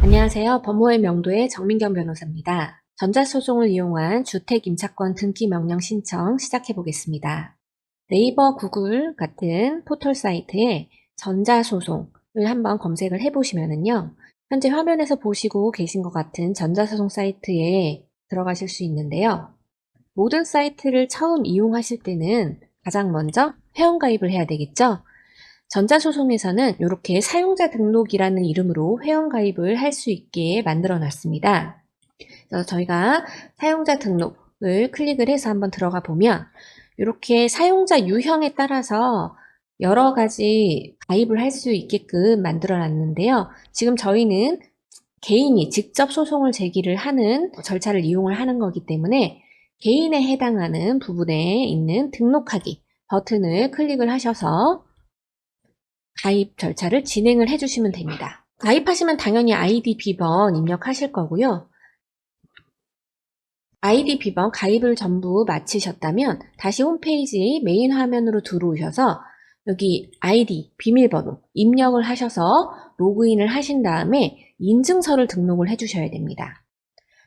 안녕하세요. 법무의 명도의 정민경 변호사입니다. 전자소송을 이용한 주택임차권 등기 명령 신청 시작해 보겠습니다. 네이버, 구글 같은 포털 사이트에 전자소송을 한번 검색을 해보시면은요. 현재 화면에서 보시고 계신 것 같은 전자소송 사이트에 들어가실 수 있는데요. 모든 사이트를 처음 이용하실 때는 가장 먼저 회원가입을 해야 되겠죠? 전자소송에서는 이렇게 사용자 등록이라는 이름으로 회원가입을 할 수 있게 만들어 놨습니다. 그래서 저희가 사용자 등록을 클릭을 해서 한번 들어가 보면 이렇게 사용자 유형에 따라서 여러 가지 가입을 할 수 있게끔 만들어 놨는데요. 지금 저희는 개인이 직접 소송을 제기를 하는 절차를 이용을 하는 거기 때문에 개인에 해당하는 부분에 있는 등록하기 버튼을 클릭을 하셔서 가입 절차를 진행을 해주시면 됩니다. 가입하시면 당연히 아이디 비번 입력하실 거고요. 아이디 비번 가입을 전부 마치셨다면 다시 홈페이지 메인 화면으로 들어오셔서 여기 아이디 비밀번호 입력을 하셔서 로그인을 하신 다음에 인증서를 등록을 해주셔야 됩니다.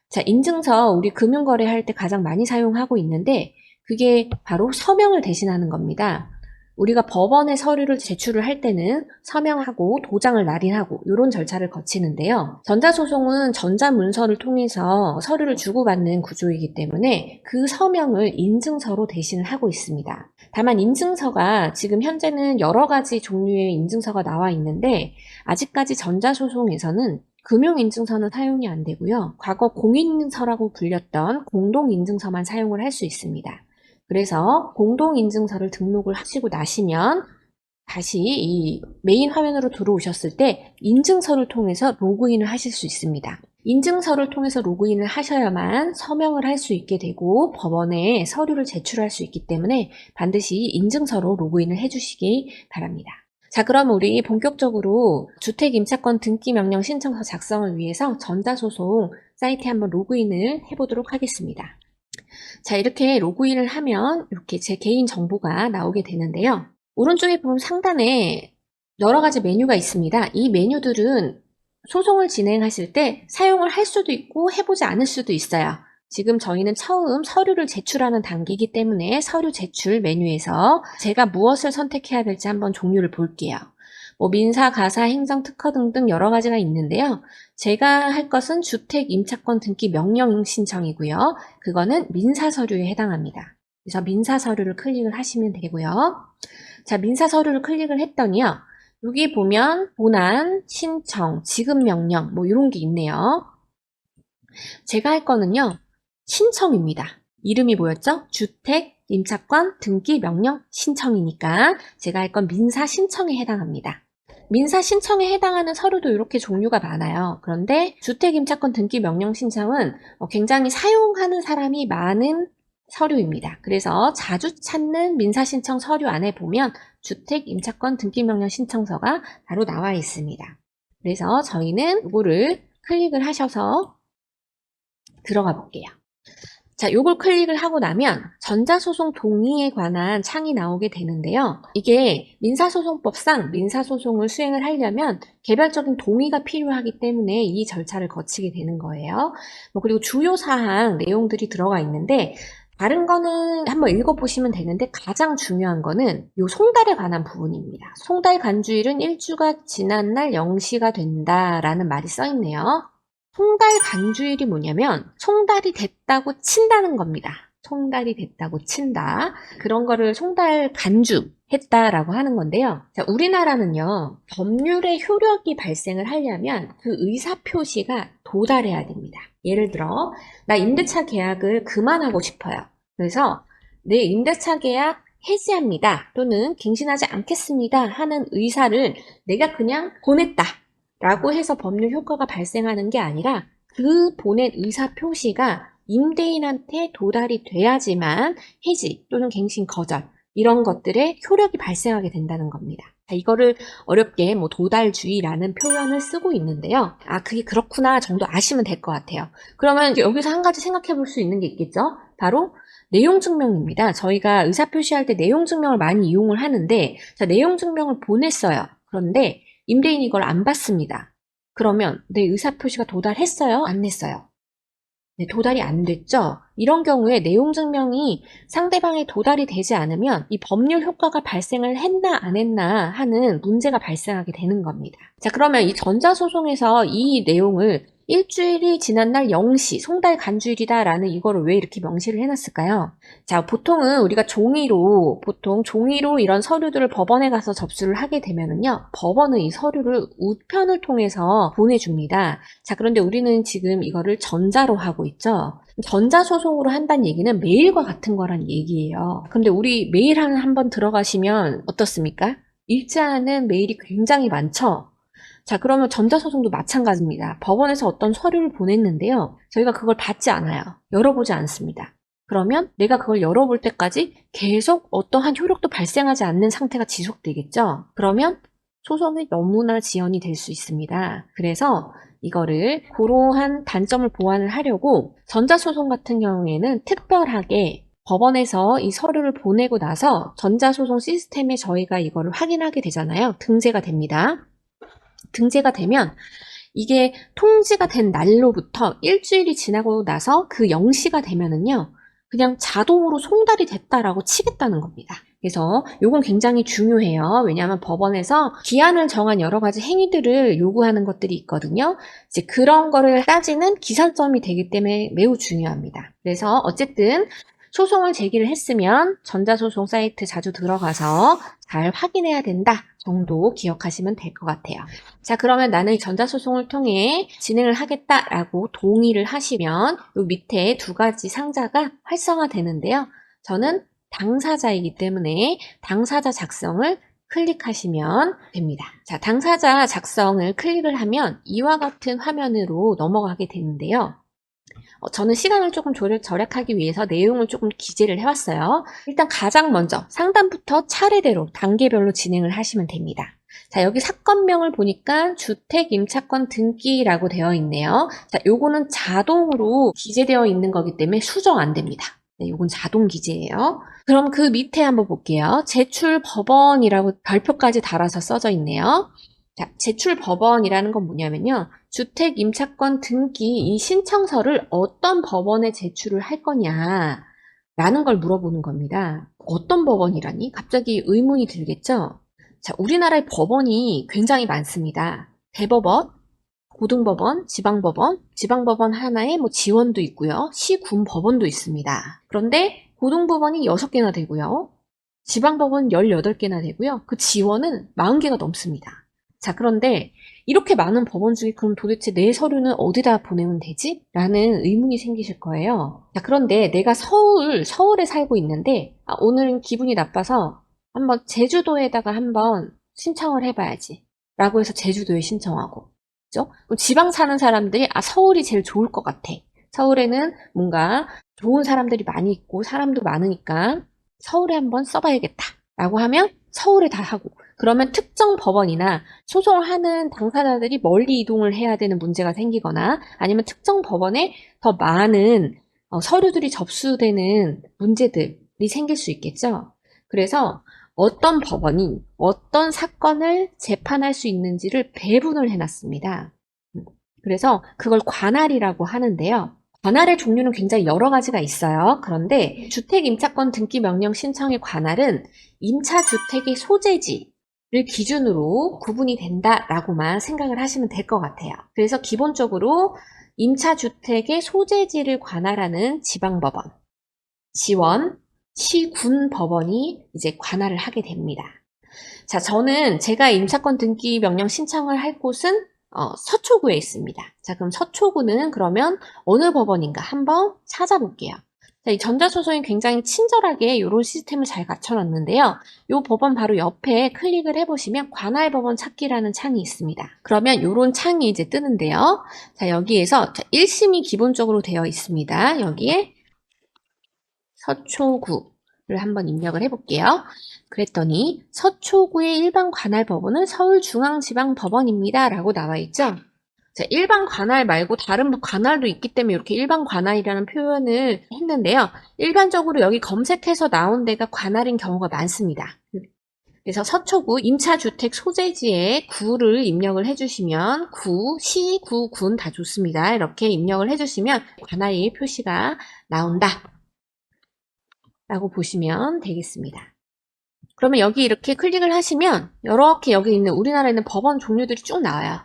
자, 인증서 우리 금융거래할 때 가장 많이 사용하고 있는데 그게 바로 서명을 대신하는 겁니다. 우리가 법원에 서류를 제출을 할 때는 서명하고 도장을 날인하고 이런 절차를 거치는데요. 전자소송은 전자문서를 통해서 서류를 주고받는 구조이기 때문에 그 서명을 인증서로 대신을 하고 있습니다. 다만 인증서가 지금 현재는 여러 가지 종류의 인증서가 나와 있는데 아직까지 전자소송에서는 금융인증서는 사용이 안 되고요. 과거 공인인증서라고 불렸던 공동인증서만 사용을 할 수 있습니다. 그래서 공동인증서를 등록을 하시고 나시면 다시 이 메인 화면으로 들어오셨을 때 인증서를 통해서 로그인을 하실 수 있습니다. 인증서를 통해서 로그인을 하셔야만 서명을 할 수 있게 되고 법원에 서류를 제출할 수 있기 때문에 반드시 인증서로 로그인을 해주시기 바랍니다. 자, 그럼 우리 본격적으로 주택임차권 등기명령 신청서 작성을 위해서 전자소송 사이트에 한번 로그인을 해보도록 하겠습니다. 자, 이렇게 로그인을 하면 이렇게 제 개인 정보가 나오게 되는데요. 오른쪽에 보면 상단에 여러 가지 메뉴가 있습니다. 이 메뉴들은 소송을 진행하실 때 사용을 할 수도 있고 해보지 않을 수도 있어요. 지금 저희는 처음 서류를 제출하는 단계이기 때문에 서류 제출 메뉴에서 제가 무엇을 선택해야 될지 한번 종류를 볼게요. 민사, 가사, 행정, 특허 등등 여러 가지가 있는데요. 제가 할 것은 주택 임차권 등기 명령 신청이고요. 그거는 민사 서류에 해당합니다. 그래서 민사 서류를 클릭을 하시면 되고요. 자, 민사 서류를 클릭을 했더니요. 여기 보면 본안, 신청, 지급 명령 이런 게 있네요. 제가 할 거는요. 신청입니다. 이름이 뭐였죠? 주택 임차권 등기 명령 신청이니까 제가 할 건 민사 신청에 해당합니다. 민사 신청에 해당하는 서류도 이렇게 종류가 많아요. 그런데 주택임차권 등기 명령 신청은 굉장히 사용하는 사람이 많은 서류입니다. 그래서 자주 찾는 민사 신청 서류 안에 보면 주택임차권 등기 명령 신청서가 바로 나와 있습니다. 그래서 저희는 이거를 클릭을 하셔서 들어가 볼게요. 자, 요걸 클릭을 하고 나면 전자소송 동의에 관한 창이 나오게 되는데요. 이게 민사소송법상 민사소송을 수행을 하려면 개별적인 동의가 필요하기 때문에 이 절차를 거치게 되는 거예요. 그리고 주요 사항 내용들이 들어가 있는데 다른 거는 한번 읽어보시면 되는데 가장 중요한 거는 요 송달에 관한 부분입니다. 송달 간주일은 1주가 지난 날 0시가 된다라는 말이 써 있네요. 송달 간주일이 뭐냐면 송달이 됐다고 친다는 겁니다. 송달이 됐다고 친다. 그런 거를 송달 간주했다라고 하는 건데요. 자, 우리나라는요. 법률의 효력이 발생을 하려면 그 의사표시가 도달해야 됩니다. 예를 들어 나 임대차 계약을 그만하고 싶어요. 그래서 내 임대차 계약 해지합니다. 또는 갱신하지 않겠습니다 하는 의사를 내가 그냥 보냈다. 라고 해서 법률 효과가 발생하는 게 아니라 그 보낸 의사 표시가 임대인한테 도달이 돼야지만 해지 또는 갱신 거절 이런 것들의 효력이 발생하게 된다는 겁니다. 자, 이거를 어렵게 도달주의라는 표현을 쓰고 있는데요. 그게 그렇구나 정도 아시면 될 것 같아요. 그러면 여기서 한 가지 생각해 볼 수 있는 게 있겠죠? 바로 내용증명입니다. 저희가 의사표시할 때 내용증명을 많이 이용을 하는데 자, 내용증명을 보냈어요. 그런데 임대인이 이걸 안 받습니다. 그러면 내 의사표시가 도달했어요? 안 했어요? 네, 도달이 안 됐죠? 이런 경우에 내용 증명이 상대방에 도달이 되지 않으면 이 법률 효과가 발생을 했나 안 했나 하는 문제가 발생하게 되는 겁니다. 자, 그러면 이 전자소송에서 이 내용을 일주일이 지난 날 0시, 송달 간주일이다라는 이거를 왜 이렇게 명시를 해놨을까요? 자, 보통은 우리가 종이로 이런 서류들을 법원에 가서 접수를 하게 되면은요, 법원은 이 서류를 우편을 통해서 보내줍니다. 자, 그런데 우리는 지금 이거를 전자로 하고 있죠. 전자소송으로 한다는 얘기는 메일과 같은 거란 얘기예요. 근데 우리 메일 하나 한번 들어가시면 어떻습니까? 읽지 않은 메일이 굉장히 많죠? 자, 그러면 전자소송도 마찬가지입니다. 법원에서 어떤 서류를 보냈는데요. 저희가 그걸 받지 않아요. 열어보지 않습니다. 그러면 내가 그걸 열어볼 때까지 계속 어떠한 효력도 발생하지 않는 상태가 지속되겠죠? 그러면 소송이 너무나 지연이 될 수 있습니다. 그래서 이거를 그러한 단점을 보완을 하려고 전자소송 같은 경우에는 특별하게 법원에서 이 서류를 보내고 나서 전자소송 시스템에 저희가 이거를 확인하게 되잖아요. 등재가 됩니다. 등재가 되면 이게 통지가 된 날로부터 일주일이 지나고 나서 그 0시가 되면은요, 그냥 자동으로 송달이 됐다라고 치겠다는 겁니다. 그래서 이건 굉장히 중요해요. 왜냐하면 법원에서 기한을 정한 여러 가지 행위들을 요구하는 것들이 있거든요. 이제 그런 거를 따지는 기산점이 되기 때문에 매우 중요합니다. 그래서 어쨌든 소송을 제기를 했으면 전자소송 사이트 자주 들어가서 잘 확인해야 된다 정도 기억하시면 될 것 같아요. 자, 그러면 나는 전자소송을 통해 진행을 하겠다라고 동의를 하시면 요 밑에 두 가지 상자가 활성화되는데요. 저는 당사자이기 때문에 당사자 작성을 클릭하시면 됩니다. 자, 당사자 작성을 클릭을 하면 이와 같은 화면으로 넘어가게 되는데요. 저는 시간을 조금 절약하기 위해서 내용을 조금 기재를 해왔어요. 일단 가장 먼저 상단부터 차례대로 단계별로 진행을 하시면 됩니다. 자, 여기 사건명을 보니까 주택임차권 등기라고 되어 있네요. 자, 요거는 자동으로 기재되어 있는 거기 때문에 수정 안 됩니다. 네, 요건 자동 기재예요. 그럼 그 밑에 한번 볼게요. 제출 법원이라고 별표까지 달아서 써져 있네요. 자, 제출 법원이라는 건 뭐냐면요. 주택 임차권 등기 이 신청서를 어떤 법원에 제출을 할 거냐 라는 걸 물어보는 겁니다. 어떤 법원이라니? 갑자기 의문이 들겠죠? 자, 우리나라의 법원이 굉장히 많습니다. 대법원, 고등법원, 지방법원 하나에 뭐 지원도 있고요. 시군 법원도 있습니다. 그런데 고등법원이 6개나 되고요. 지방법원 18개나 되고요. 그 지원은 40개가 넘습니다. 자, 그런데 이렇게 많은 법원 중에 그럼 도대체 내 서류는 어디다 보내면 되지? 라는 의문이 생기실 거예요. 자, 그런데 내가 서울에 살고 있는데 오늘은 기분이 나빠서 한번 제주도에다가 한번 신청을 해봐야지 라고 해서 제주도에 신청하고, 그죠? 지방 사는 사람들이 서울이 제일 좋을 것 같아. 서울에는 뭔가 좋은 사람들이 많이 있고 사람도 많으니까 서울에 한번 써봐야겠다 라고 하면 서울에 다 하고, 그러면 특정 법원이나 소송을 하는 당사자들이 멀리 이동을 해야 되는 문제가 생기거나 아니면 특정 법원에 더 많은 서류들이 접수되는 문제들이 생길 수 있겠죠. 그래서 어떤 법원이 어떤 사건을 재판할 수 있는지를 배분을 해놨습니다. 그래서 그걸 관할이라고 하는데요. 관할의 종류는 굉장히 여러 가지가 있어요. 그런데 주택임차권 등기 명령 신청의 관할은 임차주택의 소재지를 기준으로 구분이 된다라고만 생각을 하시면 될 것 같아요. 그래서 기본적으로 임차주택의 소재지를 관할하는 지방법원, 지원, 시군 법원이 이제 관할을 하게 됩니다. 자, 제가 임차권 등기 명령 신청을 할 곳은 서초구에 있습니다. 자, 그럼 서초구는 그러면 어느 법원인가 한번 찾아볼게요. 자, 이 전자소송이 굉장히 친절하게 이런 시스템을 잘 갖춰놨는데요. 이 법원 바로 옆에 클릭을 해보시면 관할법원 찾기라는 창이 있습니다. 그러면 이런 창이 이제 뜨는데요. 자, 여기에서 1심이 기본적으로 되어 있습니다. 여기에 서초구를 한번 입력을 해볼게요. 그랬더니 서초구의 일반 관할 법원은 서울중앙지방법원입니다 라고 나와 있죠. 자, 일반 관할 말고 다른 관할도 있기 때문에 이렇게 일반 관할이라는 표현을 했는데요. 일반적으로 여기 검색해서 나온 데가 관할인 경우가 많습니다. 그래서 서초구 임차주택 소재지에 구를 입력을 해주시면 구, 시, 구, 군 다 좋습니다. 이렇게 입력을 해주시면 관할 표시가 나온다 라고 보시면 되겠습니다. 그러면 여기 이렇게 클릭을 하시면 이렇게 여기 있는 우리나라에 있는 법원 종류들이 쭉 나와요.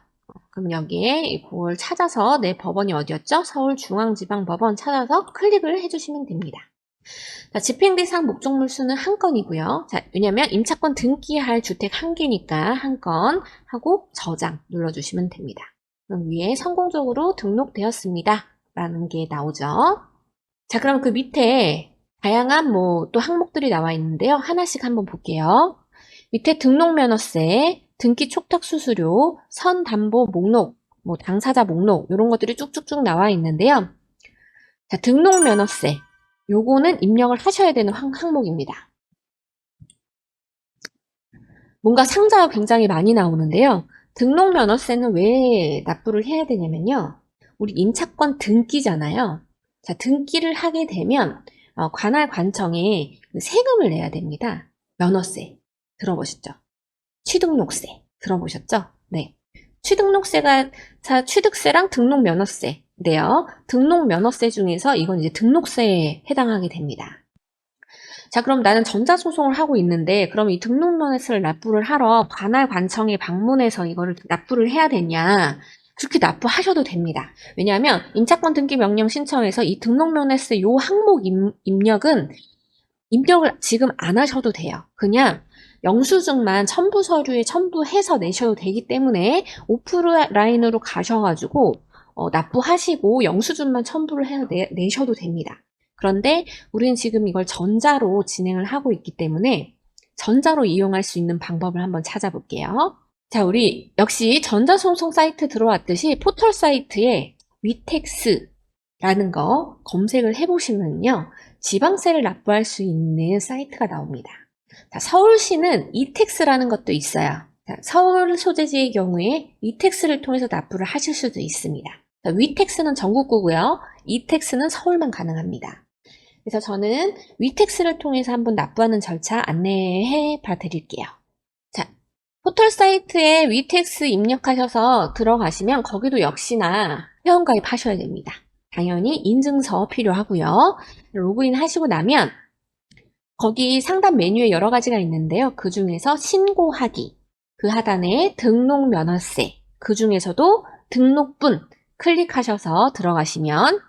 그럼 여기에 그걸 찾아서 내 법원이 어디였죠? 서울중앙지방법원 찾아서 클릭을 해주시면 됩니다. 자, 집행대상 목적물 수는 한 건이고요. 자, 왜냐면 임차권 등기할 주택 한 개니까 한 건 하고 저장 눌러주시면 됩니다. 그럼 위에 성공적으로 등록되었습니다 라는 게 나오죠. 자, 그럼 그 밑에 다양한 또 항목들이 나와 있는데요. 하나씩 한번 볼게요. 밑에 등록면허세, 등기 촉탁수수료, 선담보 목록, 당사자 목록 이런 것들이 쭉쭉쭉 나와 있는데요. 자, 등록면허세 요거는 입력을 하셔야 되는 항목입니다. 뭔가 상자가 굉장히 많이 나오는데요. 등록면허세는 왜 납부를 해야 되냐면요. 우리 임차권 등기잖아요. 자, 등기를 하게 되면 관할 관청에 세금을 내야 됩니다. 면허세 들어보셨죠? 취등록세 들어보셨죠? 네. 취득세랑 등록면허세인데요. 등록면허세 중에서 이건 이제 등록세에 해당하게 됩니다. 자, 그럼 나는 전자소송을 하고 있는데 그럼 이 등록면허세를 납부를 하러 관할 관청에 방문해서 이거를 납부를 해야 되냐? 그렇게 납부하셔도 됩니다. 왜냐하면 임차권 등기 명령 신청에서 이 등록면허세 요 항목 입력은 입력을 지금 안 하셔도 돼요. 그냥 영수증만 첨부 서류에 첨부해서 내셔도 되기 때문에 오프라인으로 가셔가지고 납부하시고 영수증만 첨부를 해서 내셔도 됩니다. 그런데 우리는 지금 이걸 전자로 진행을 하고 있기 때문에 전자로 이용할 수 있는 방법을 한번 찾아볼게요. 자, 우리 역시 전자소송 사이트 들어왔듯이 포털 사이트에 위텍스라는 거 검색을 해보시면요. 지방세를 납부할 수 있는 사이트가 나옵니다. 자, 서울시는 이텍스라는 것도 있어요. 자, 서울 소재지의 경우에 이텍스를 통해서 납부를 하실 수도 있습니다. 자, 위텍스는 전국구고요. 이텍스는 서울만 가능합니다. 그래서 저는 위텍스를 통해서 한번 납부하는 절차 안내해 봐 드릴게요. 자, 포털 사이트에 위텍스 입력하셔서 들어가시면 거기도 역시나 회원가입 하셔야 됩니다. 당연히 인증서 필요하고요. 로그인 하시고 나면 거기 상단 메뉴에 여러 가지가 있는데요. 그 중에서 신고하기, 그 하단에 등록면허세, 그 중에서도 등록분 클릭하셔서 들어가시면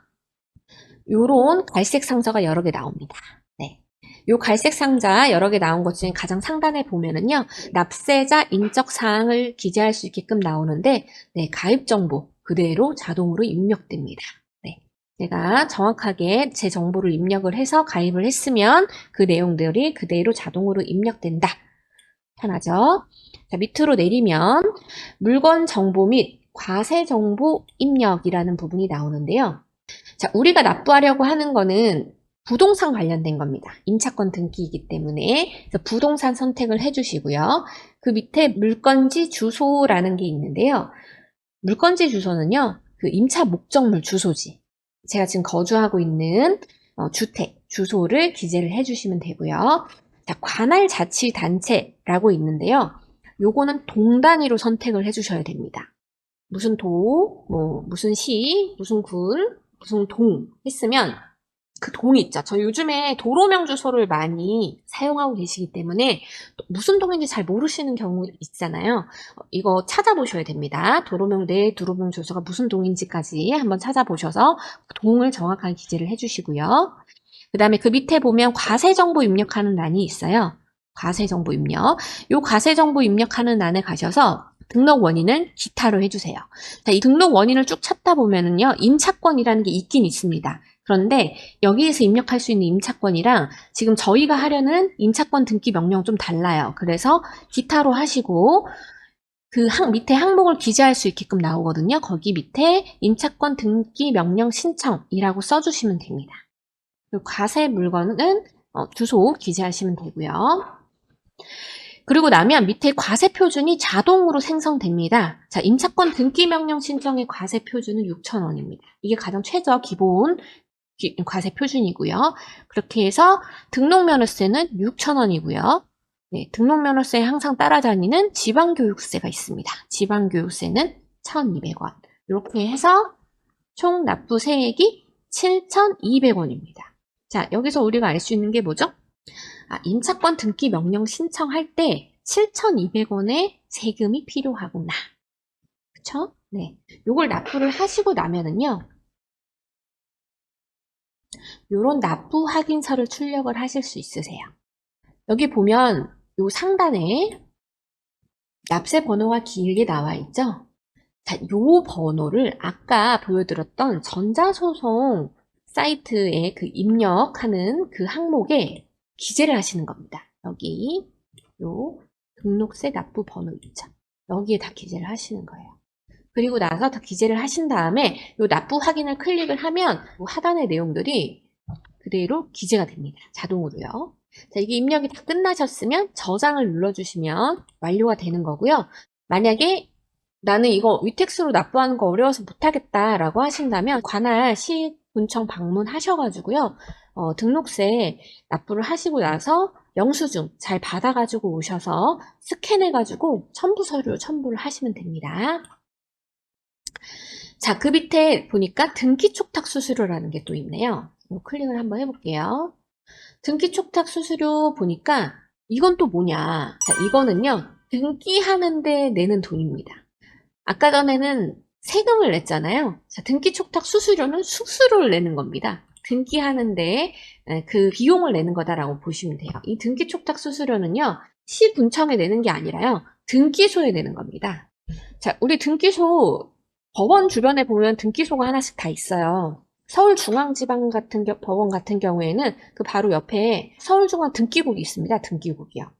요런 갈색 상자가 여러 개 나옵니다. 네. 요 갈색 상자 여러 개 나온 것 중에 가장 상단에 보면은요, 납세자 인적 사항을 기재할 수 있게끔 나오는데, 네, 가입 정보 그대로 자동으로 입력됩니다. 네. 제가 정확하게 제 정보를 입력을 해서 가입을 했으면 그 내용들이 그대로 자동으로 입력된다. 편하죠? 자, 밑으로 내리면 물건 정보 및 과세 정보 입력이라는 부분이 나오는데요. 자, 우리가 납부하려고 하는 거는 부동산 관련된 겁니다. 임차권 등기이기 때문에 그래서 부동산 선택을 해주시고요. 그 밑에 물건지 주소라는 게 있는데요. 물건지 주소는요, 그 임차 목적물 주소지. 제가 지금 거주하고 있는 주택 주소를 기재를 해주시면 되고요. 자, 관할 자치단체라고 있는데요. 요거는 동 단위로 선택을 해주셔야 됩니다. 무슨 도, 무슨 시, 무슨 군, 무슨 동 했으면 그 동이 있죠. 저 요즘에 도로명 주소를 많이 사용하고 계시기 때문에 무슨 동인지 잘 모르시는 경우 있잖아요. 이거 찾아보셔야 됩니다. 내 도로명 주소가 무슨 동인지까지 한번 찾아보셔서 동을 정확하게 기재를 해주시고요. 그 다음에 그 밑에 보면 과세정보 입력하는欄이 있어요. 과세정보 입력. 요 과세정보 입력하는欄에 가셔서 등록 원인은 기타로 해주세요. 자, 이 등록 원인을 쭉 찾다 보면은요, 임차권이라는 게 있긴 있습니다. 그런데 여기에서 입력할 수 있는 임차권이랑 지금 저희가 하려는 임차권 등기 명령 좀 달라요. 그래서 기타로 하시고 그 밑에 항목을 기재할 수 있게끔 나오거든요. 거기 밑에 임차권 등기 명령 신청이라고 써주시면 됩니다. 과세 물건은 주소 기재하시면 되고요. 그리고 나면 밑에 과세 표준이 자동으로 생성됩니다. 자, 임차권 등기 명령 신청의 과세 표준은 6,000원입니다. 이게 가장 최저 기본 과세 표준이고요. 그렇게 해서 등록면허세는 6,000원이고요. 네, 등록면허세에 항상 따라다니는 지방교육세가 있습니다. 지방교육세는 1,200원. 이렇게 해서 총 납부 세액이 7,200원입니다. 자, 여기서 우리가 알 수 있는 게 뭐죠? 임차권 등기 명령 신청할 때 7,200원의 세금이 필요하구나. 그쵸? 네. 요걸 납부를 하시고 나면은요, 요런 납부 확인서를 출력을 하실 수 있으세요. 여기 보면 요 상단에 납세 번호가 길게 나와 있죠? 자, 요 번호를 아까 보여드렸던 전자소송 사이트에 그 입력하는 그 항목에 기재를 하시는 겁니다. 여기 요 등록세 납부 번호 있죠? 여기에 다 기재를 하시는 거예요. 그리고 나서 다 기재를 하신 다음에 요 납부 확인을 클릭을 하면 요 하단의 내용들이 그대로 기재가 됩니다. 자동으로요. 자, 이게 입력이 다 끝나셨으면 저장을 눌러주시면 완료가 되는 거고요. 만약에 나는 이거 위택스로 납부하는 거 어려워서 못하겠다라고 하신다면 관할 시군청 방문하셔가지고요. 등록세 납부를 하시고 나서 영수증 잘 받아가지고 오셔서 스캔해가지고 첨부 서류 첨부를 하시면 됩니다. 자, 그 밑에 보니까 등기 촉탁 수수료라는 게 또 있네요. 클릭을 한번 해볼게요. 등기 촉탁 수수료 보니까 이건 또 뭐냐? 자, 이거는요. 등기하는데 내는 돈입니다. 아까 전에는 세금을 냈잖아요. 자, 등기 촉탁 수수료는 수수료를 내는 겁니다. 등기하는데 그 비용을 내는 거다라고 보시면 돼요. 이 등기 촉탁 수수료는요. 시군청에 내는 게 아니라요. 등기소에 내는 겁니다. 자, 우리 등기소 법원 주변에 보면 등기소가 하나씩 다 있어요. 서울중앙지방 같은 법원 같은 경우에는 그 바로 옆에 서울중앙 등기국이 있습니다. 등기국이요.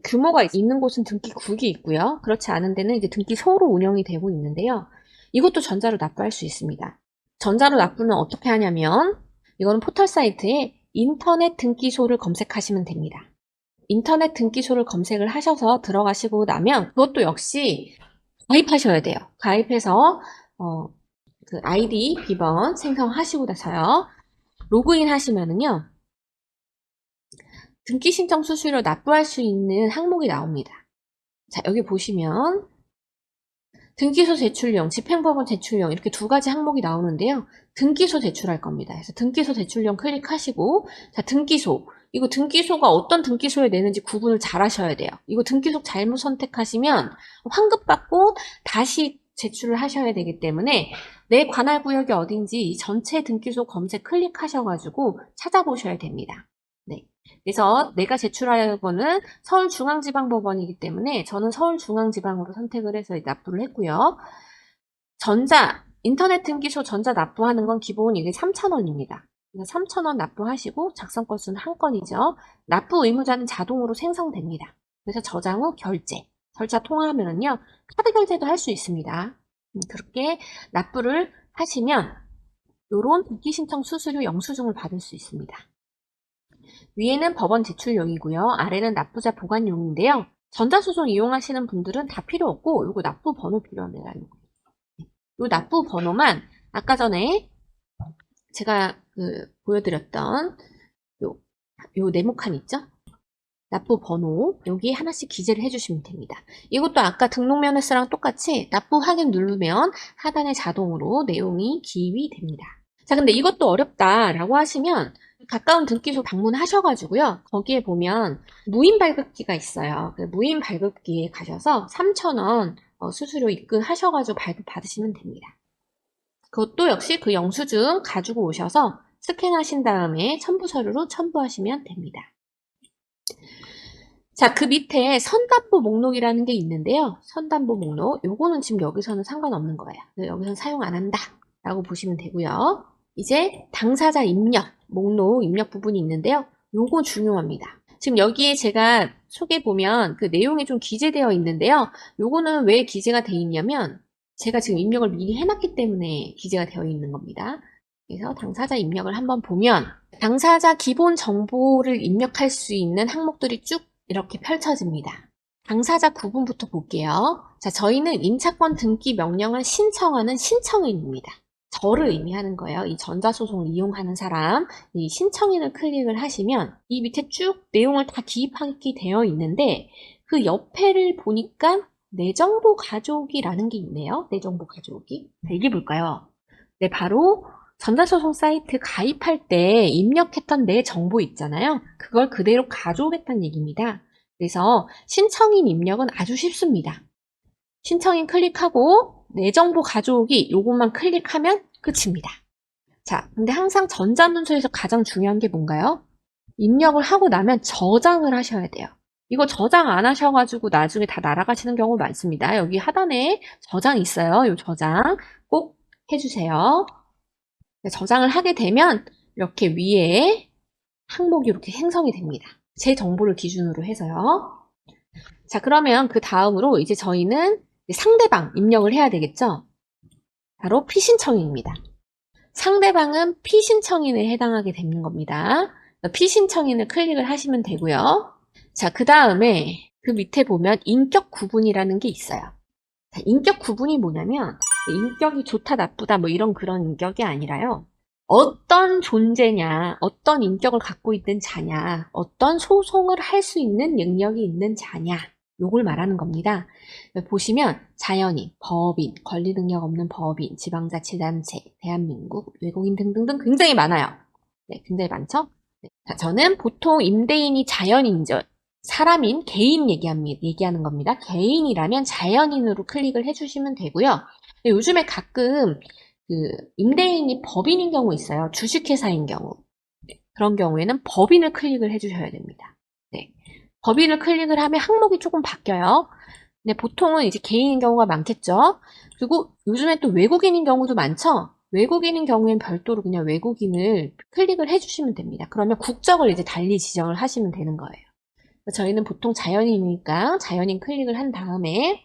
규모가 있는 곳은 등기국이 있고요. 그렇지 않은 데는 이제 등기소로 운영이 되고 있는데요. 이것도 전자로 납부할 수 있습니다. 전자로 납부는 어떻게 하냐면 이거는 포털 사이트에 인터넷 등기소를 검색하시면 됩니다. 인터넷 등기소를 검색을 하셔서 들어가시고 나면 그것도 역시 가입하셔야 돼요. 가입해서 그 아이디, 비번 생성하시고 나서요. 로그인 하시면은요. 등기 신청 수수료 납부할 수 있는 항목이 나옵니다. 자, 여기 보시면 등기소 제출용, 집행법원 제출용 이렇게 두 가지 항목이 나오는데요. 등기소 제출할 겁니다. 그래서 등기소 제출용 클릭하시고 자, 등기소. 이거 등기소가 어떤 등기소에 내는지 구분을 잘 하셔야 돼요. 이거 등기소 잘못 선택하시면 환급받고 다시 제출을 하셔야 되기 때문에 내 관할 구역이 어딘지 전체 등기소 검색 클릭하셔가지고 찾아보셔야 됩니다. 네. 그래서 내가 제출할 거는 서울중앙지방법원이기 때문에 저는 서울중앙지방으로 선택을 해서 납부를 했고요. 인터넷 등기소 전자 납부하는 건 기본 이게 3,000원입니다. 3,000원 납부하시고 작성 건수는 한 건이죠. 납부 의무자는 자동으로 생성됩니다. 그래서 저장 후 결제. 절차 통화하면은요. 카드 결제도 할 수 있습니다. 그렇게 납부를 하시면 요런 등기 신청 수수료 영수증을 받을 수 있습니다. 위에는 법원 제출용이고요. 아래는 납부자 보관용인데요. 전자소송 이용하시는 분들은 다 필요 없고 요거 납부 번호 필요합니다. 요 납부 번호만 아까 전에 제가 보여드렸던 요 네모칸 있죠? 납부 번호 여기 하나씩 기재를 해주시면 됩니다. 이것도 아까 등록면허세랑 똑같이 납부 확인 누르면 하단에 자동으로 내용이 기입이 됩니다. 자, 근데 이것도 어렵다라고 하시면 가까운 등기소 방문하셔가지고요. 거기에 보면 무인 발급기가 있어요. 그 무인 발급기에 가셔서 3,000원 수수료 입금하셔가지고 발급 받으시면 됩니다. 그것도 역시 그 영수증 가지고 오셔서 스캔하신 다음에 첨부 서류로 첨부하시면 됩니다. 자, 그 밑에 선담보 목록이라는 게 있는데요. 선담보 목록, 요거는 지금 여기서는 상관없는 거예요. 여기서는 사용 안 한다 라고 보시면 되고요. 이제 당사자 입력, 목록 입력 부분이 있는데요. 요거 중요합니다. 지금 여기에 제가 속에 보면 그 내용이 좀 기재되어 있는데요. 요거는 왜 기재가 되어 있냐면 제가 지금 입력을 미리 해놨기 때문에 기재가 되어 있는 겁니다. 그래서 당사자 입력을 한번 보면 당사자 기본 정보를 입력할 수 있는 항목들이 쭉 이렇게 펼쳐집니다. 당사자 구분부터 볼게요. 자, 저희는 임차권 등기 명령을 신청하는 신청인입니다. 저를 의미하는 거예요. 이 전자소송을 이용하는 사람, 이 신청인을 클릭을 하시면 이 밑에 쭉 내용을 다 기입하게 되어 있는데 그 옆에를 보니까 내 정보 가져오기라는 게 있네요. 내 정보 가져오기. 이게 뭘까요? 네, 바로 전자소송 사이트 가입할 때 입력했던 내 정보 있잖아요. 그걸 그대로 가져오겠다는 얘기입니다. 그래서 신청인 입력은 아주 쉽습니다. 신청인 클릭하고 내 정보 가져오기 요것만 클릭하면 끝입니다. 자, 근데 항상 전자문서에서 가장 중요한 게 뭔가요? 입력을 하고 나면 저장을 하셔야 돼요. 이거 저장 안 하셔가지고 나중에 다 날아가시는 경우 많습니다. 여기 하단에 저장 있어요. 이 저장 꼭 해주세요. 저장을 하게 되면 이렇게 위에 항목이 이렇게 생성이 됩니다. 제 정보를 기준으로 해서요. 자, 그러면 그 다음으로 이제 저희는 상대방 입력을 해야 되겠죠? 바로 피신청인입니다. 상대방은 피신청인에 해당하게 되는 겁니다. 피신청인을 클릭을 하시면 되고요. 자, 그 다음에 그 밑에 보면 인격 구분이라는 게 있어요. 자, 인격 구분이 뭐냐면 인격이 좋다 나쁘다 뭐 이런 그런 인격이 아니라요. 어떤 존재냐, 어떤 인격을 갖고 있는 자냐, 어떤 소송을 할 수 있는 능력이 있는 자냐, 요걸 말하는 겁니다. 보시면 자연인, 법인, 권리 능력 없는 법인, 지방자치단체, 대한민국, 외국인 등등등 굉장히 많아요. 네, 굉장히 많죠? 네, 자, 저는 보통 임대인이 자연인죠. 사람인, 개인 얘기하는 겁니다. 개인이라면 자연인으로 클릭을 해주시면 되고요. 요즘에 가끔 임대인이 법인인 경우 있어요. 주식회사인 경우. 네, 그런 경우에는 법인을 클릭을 해주셔야 됩니다. 네, 법인을 클릭을 하면 항목이 조금 바뀌어요. 근데 보통은 이제 개인인 경우가 많겠죠. 그리고 요즘에 또 외국인인 경우도 많죠. 외국인인 경우엔 별도로 그냥 외국인을 클릭을 해주시면 됩니다. 그러면 국적을 이제 달리 지정을 하시면 되는 거예요. 저희는 보통 자연인이니까 자연인 클릭을 한 다음에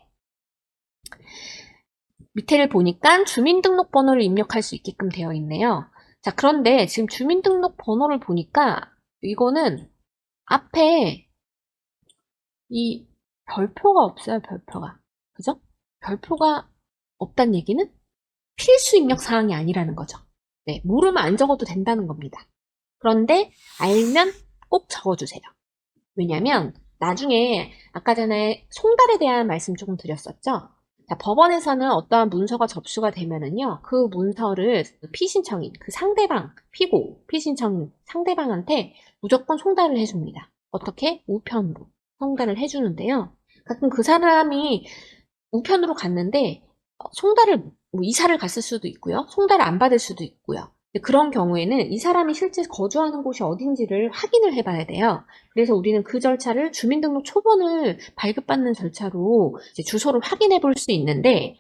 밑에를 보니까 주민등록번호를 입력할 수 있게끔 되어 있네요. 자, 그런데 지금 주민등록번호를 보니까 이거는 앞에 이 별표가 없어요, 별표가. 그죠? 별표가 없다는 얘기는 필수 입력 사항이 아니라는 거죠. 네, 모르면 안 적어도 된다는 겁니다. 그런데 알면 꼭 적어주세요. 왜냐면 나중에 아까 전에 송달에 대한 말씀 조금 드렸었죠. 자, 법원에서는 어떠한 문서가 접수가 되면은요, 그 문서를 피신청인, 그 상대방, 피고, 피신청인 상대방한테 무조건 송달을 해줍니다. 어떻게? 우편으로 송달을 해주는데요. 가끔 그 사람이 우편으로 갔는데 송달을 이사를 갔을 수도 있고요. 송달을 안 받을 수도 있고요. 그런 경우에는 이 사람이 실제 거주하는 곳이 어딘지를 확인을 해봐야 돼요. 그래서 우리는 그 절차를 주민등록 초본을 발급받는 절차로 이제 주소를 확인해 볼 수 있는데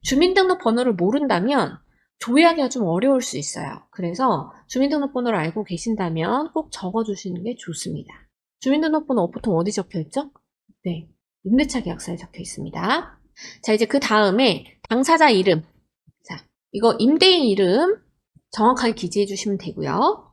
주민등록 번호를 모른다면 조회하기가 좀 어려울 수 있어요. 그래서 주민등록번호를 알고 계신다면 꼭 적어주시는 게 좋습니다. 주민등록번호 보통 어디 적혀 있죠? 네, 임대차 계약서에 적혀 있습니다. 자, 이제 그 다음에 당사자 이름. 자, 이거 임대인 이름 정확하게 기재해 주시면 되고요.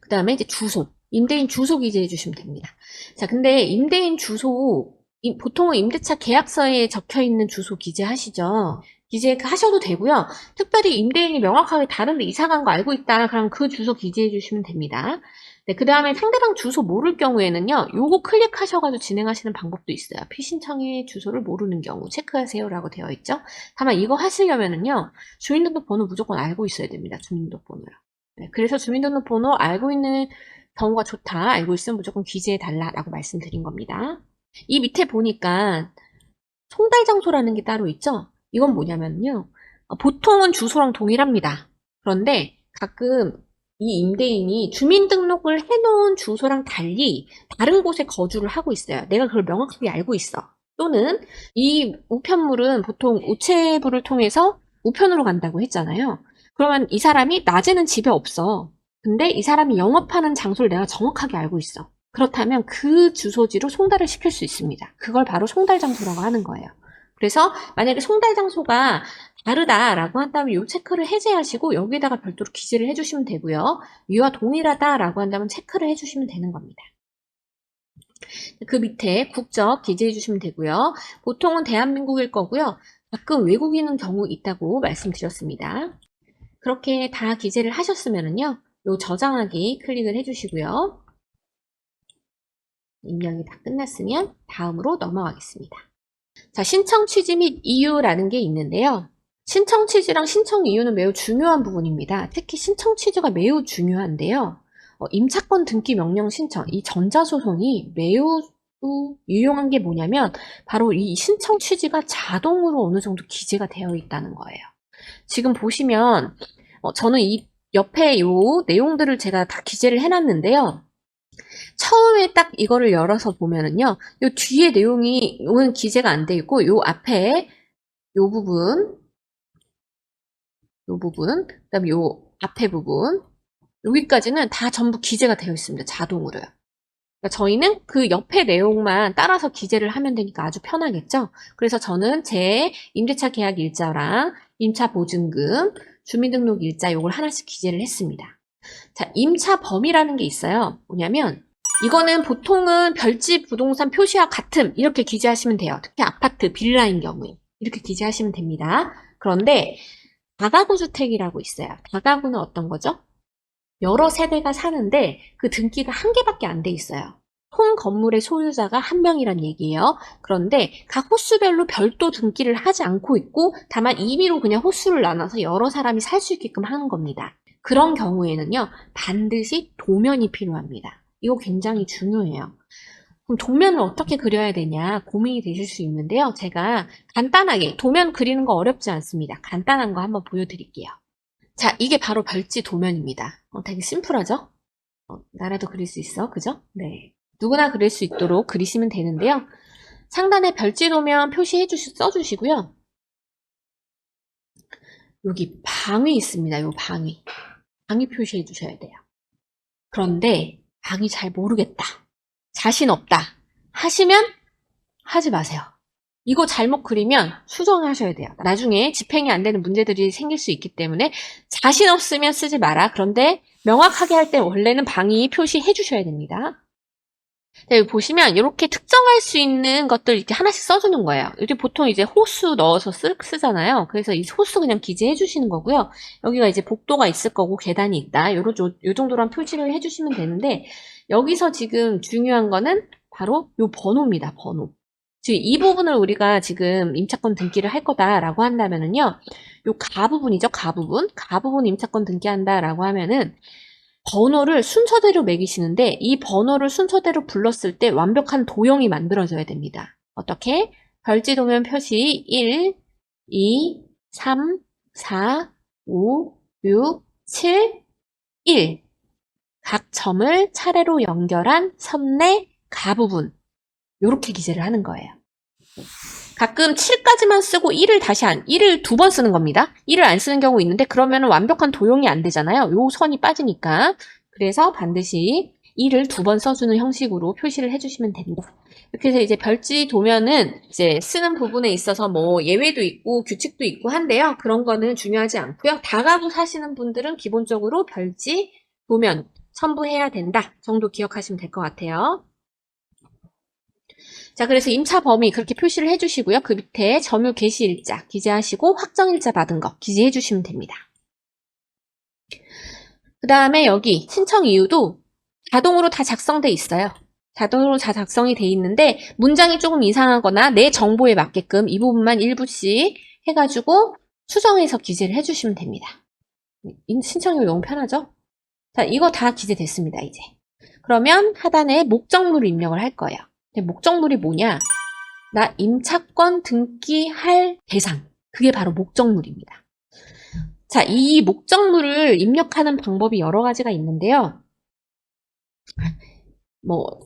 그 다음에 이제 주소. 임대인 주소 기재해 주시면 됩니다. 자, 근데 임대인 주소, 보통은 임대차 계약서에 적혀 있는 주소 기재하시죠. 기재하셔도 되고요. 특별히 임대인이 명확하게 다른데 이사간 거 알고 있다. 그럼 그 주소 기재해 주시면 됩니다. 네, 그 다음에 상대방 주소 모를 경우에는요, 요거 클릭하셔가지고 진행하시는 방법도 있어요. 피신청의 주소를 모르는 경우 체크하세요라고 되어 있죠. 다만 이거 하시려면은요, 주민등록번호 무조건 알고 있어야 됩니다. 주민등록번호요. 네, 그래서 주민등록번호 알고 있는 경우가 좋다. 알고 있으면 무조건 기재해달라라고 말씀드린 겁니다. 이 밑에 보니까 송달 장소라는 게 따로 있죠. 이건 뭐냐면요, 보통은 주소랑 동일합니다. 그런데 가끔 이 임대인이 주민등록을 해놓은 주소랑 달리 다른 곳에 거주를 하고 있어요. 내가 그걸 명확하게 알고 있어. 또는 이 우편물은 보통 우체부를 통해서 우편으로 간다고 했잖아요. 그러면 이 사람이 낮에는 집에 없어. 근데 이 사람이 영업하는 장소를 내가 정확하게 알고 있어. 그렇다면 그 주소지로 송달을 시킬 수 있습니다. 그걸 바로 송달 장소라고 하는 거예요. 그래서 만약에 송달 장소가 다르다라고 한다면 이 체크를 해제하시고 여기다가 별도로 기재를 해주시면 되고요. 위와 동일하다라고 한다면 체크를 해주시면 되는 겁니다. 그 밑에 국적 기재해 주시면 되고요. 보통은 대한민국일 거고요. 가끔 외국인은 경우 있다고 말씀드렸습니다. 그렇게 다 기재를 하셨으면은요, 요 저장하기 클릭을 해주시고요. 입력이 다 끝났으면 다음으로 넘어가겠습니다. 자, 신청 취지 및 이유라는 게 있는데요. 신청 취지랑 신청 이유는 매우 중요한 부분입니다. 특히 신청 취지가 매우 중요한데요. 임차권 등기 명령 신청, 이 전자소송이 매우 유용한 게 뭐냐면 바로 이 신청 취지가 자동으로 어느 정도 기재가 되어 있다는 거예요. 지금 보시면 저는 이 옆에 요 내용들을 제가 다 기재를 해놨는데요. 처음에 딱 이거를 열어서 보면은요, 요 뒤에 내용이 요는 기재가 안 돼 있고 요 앞에 요 부분, 그다음에 요 앞에 부분 여기까지는 다 전부 기재가 되어 있습니다. 자동으로요. 그러니까 저희는 그 옆에 내용만 따라서 기재를 하면 되니까 아주 편하겠죠. 그래서 저는 제 임대차 계약 일자랑 임차 보증금, 주민등록 일자 요걸 하나씩 기재를 했습니다. 자, 임차 범위라는 게 있어요. 뭐냐면 이거는 보통은 별지 부동산 표시와 같음 이렇게 기재하시면 돼요. 특히 아파트, 빌라인 경우에 이렇게 기재하시면 됩니다. 그런데 다가구 주택이라고 있어요. 다가구는 어떤 거죠? 여러 세대가 사는데 그 등기가 한 개밖에 안 돼 있어요. 총 건물의 소유자가 한 명이란 얘기예요. 그런데 각 호수별로 별도 등기를 하지 않고 있고 다만 임의로 그냥 호수를 나눠서 여러 사람이 살 수 있게끔 하는 겁니다. 그런 경우에는요, 반드시 도면이 필요합니다. 이거 굉장히 중요해요. 그럼 도면을 어떻게 그려야 되냐 고민이 되실 수 있는데요. 제가 간단하게 도면 그리는 거 어렵지 않습니다. 간단한 거 한번 보여드릴게요. 자, 이게 바로 별지 도면입니다. 되게 심플하죠? 나라도 그릴 수 있어, 그죠? 네. 누구나 그릴 수 있도록 그리시면 되는데요. 상단에 별지 도면 써주시고요. 여기 방위 있습니다. 요 방위. 방위 표시해 주셔야 돼요. 그런데 방위 잘 모르겠다. 자신 없다. 하시면 하지 마세요. 이거 잘못 그리면 수정하셔야 돼요. 나중에 집행이 안 되는 문제들이 생길 수 있기 때문에 자신 없으면 쓰지 마라. 그런데 명확하게 할 때 원래는 방위 표시해 주셔야 됩니다. 네, 여기 보시면 이렇게 특정할 수 있는 것들 이렇게 하나씩 써주는 거예요. 여기 보통 이제 호수 넣어서 쓰잖아요. 그래서 이 호수 그냥 기재해 주시는 거고요. 여기가 이제 복도가 있을 거고 계단이 있다. 요 정도란 표시를 해 주시면 되는데 여기서 지금 중요한 거는 바로 요 번호입니다. 번호. 지금 이 부분을 우리가 지금 임차권 등기를 할 거다라고 한다면은요. 요 가 부분이죠. 가 부분 임차권 등기한다라고 하면은 번호를 순서대로 매기시는데 이 번호를 순서대로 불렀을 때 완벽한 도형이 만들어져야 됩니다. 어떻게? 별지 도면 표시 1, 2, 3, 4, 5, 6, 7, 1. 각 점을 차례로 연결한 선내 가 부분. 요렇게 기재를 하는 거예요. 가끔 7까지만 쓰고 1을 두 번 쓰는 겁니다. 1을 안 쓰는 경우 있는데 그러면 완벽한 도형이 안 되잖아요. 요 선이 빠지니까. 그래서 반드시 1을 두 번 써주는 형식으로 표시를 해주시면 됩니다. 이렇게 해서 이제 별지 도면은 이제 쓰는 부분에 있어서 뭐 예외도 있고 규칙도 있고 한데요. 그런 거는 중요하지 않고요. 다가구 사시는 분들은 기본적으로 별지 도면 첨부해야 된다 정도 기억하시면 될 것 같아요. 자, 그래서 임차 범위 그렇게 표시를 해주시고요. 그 밑에 점유 개시 일자 기재하시고 확정 일자 받은 거 기재해 주시면 됩니다. 그 다음에 여기 신청 이유도 자동으로 다 작성돼 있어요. 자동으로 다 작성이 돼 있는데 문장이 조금 이상하거나 내 정보에 맞게끔 이 부분만 일부씩 해가지고 수정해서 기재를 해주시면 됩니다. 신청이 너무 편하죠? 자, 이거 다 기재됐습니다, 이제. 그러면 하단에 목적물을 입력을 할 거예요. 목적물이 뭐냐? 나 임차권 등기할 대상. 그게 바로 목적물입니다. 자, 이 목적물을 입력하는 방법이 여러 가지가 있는데요.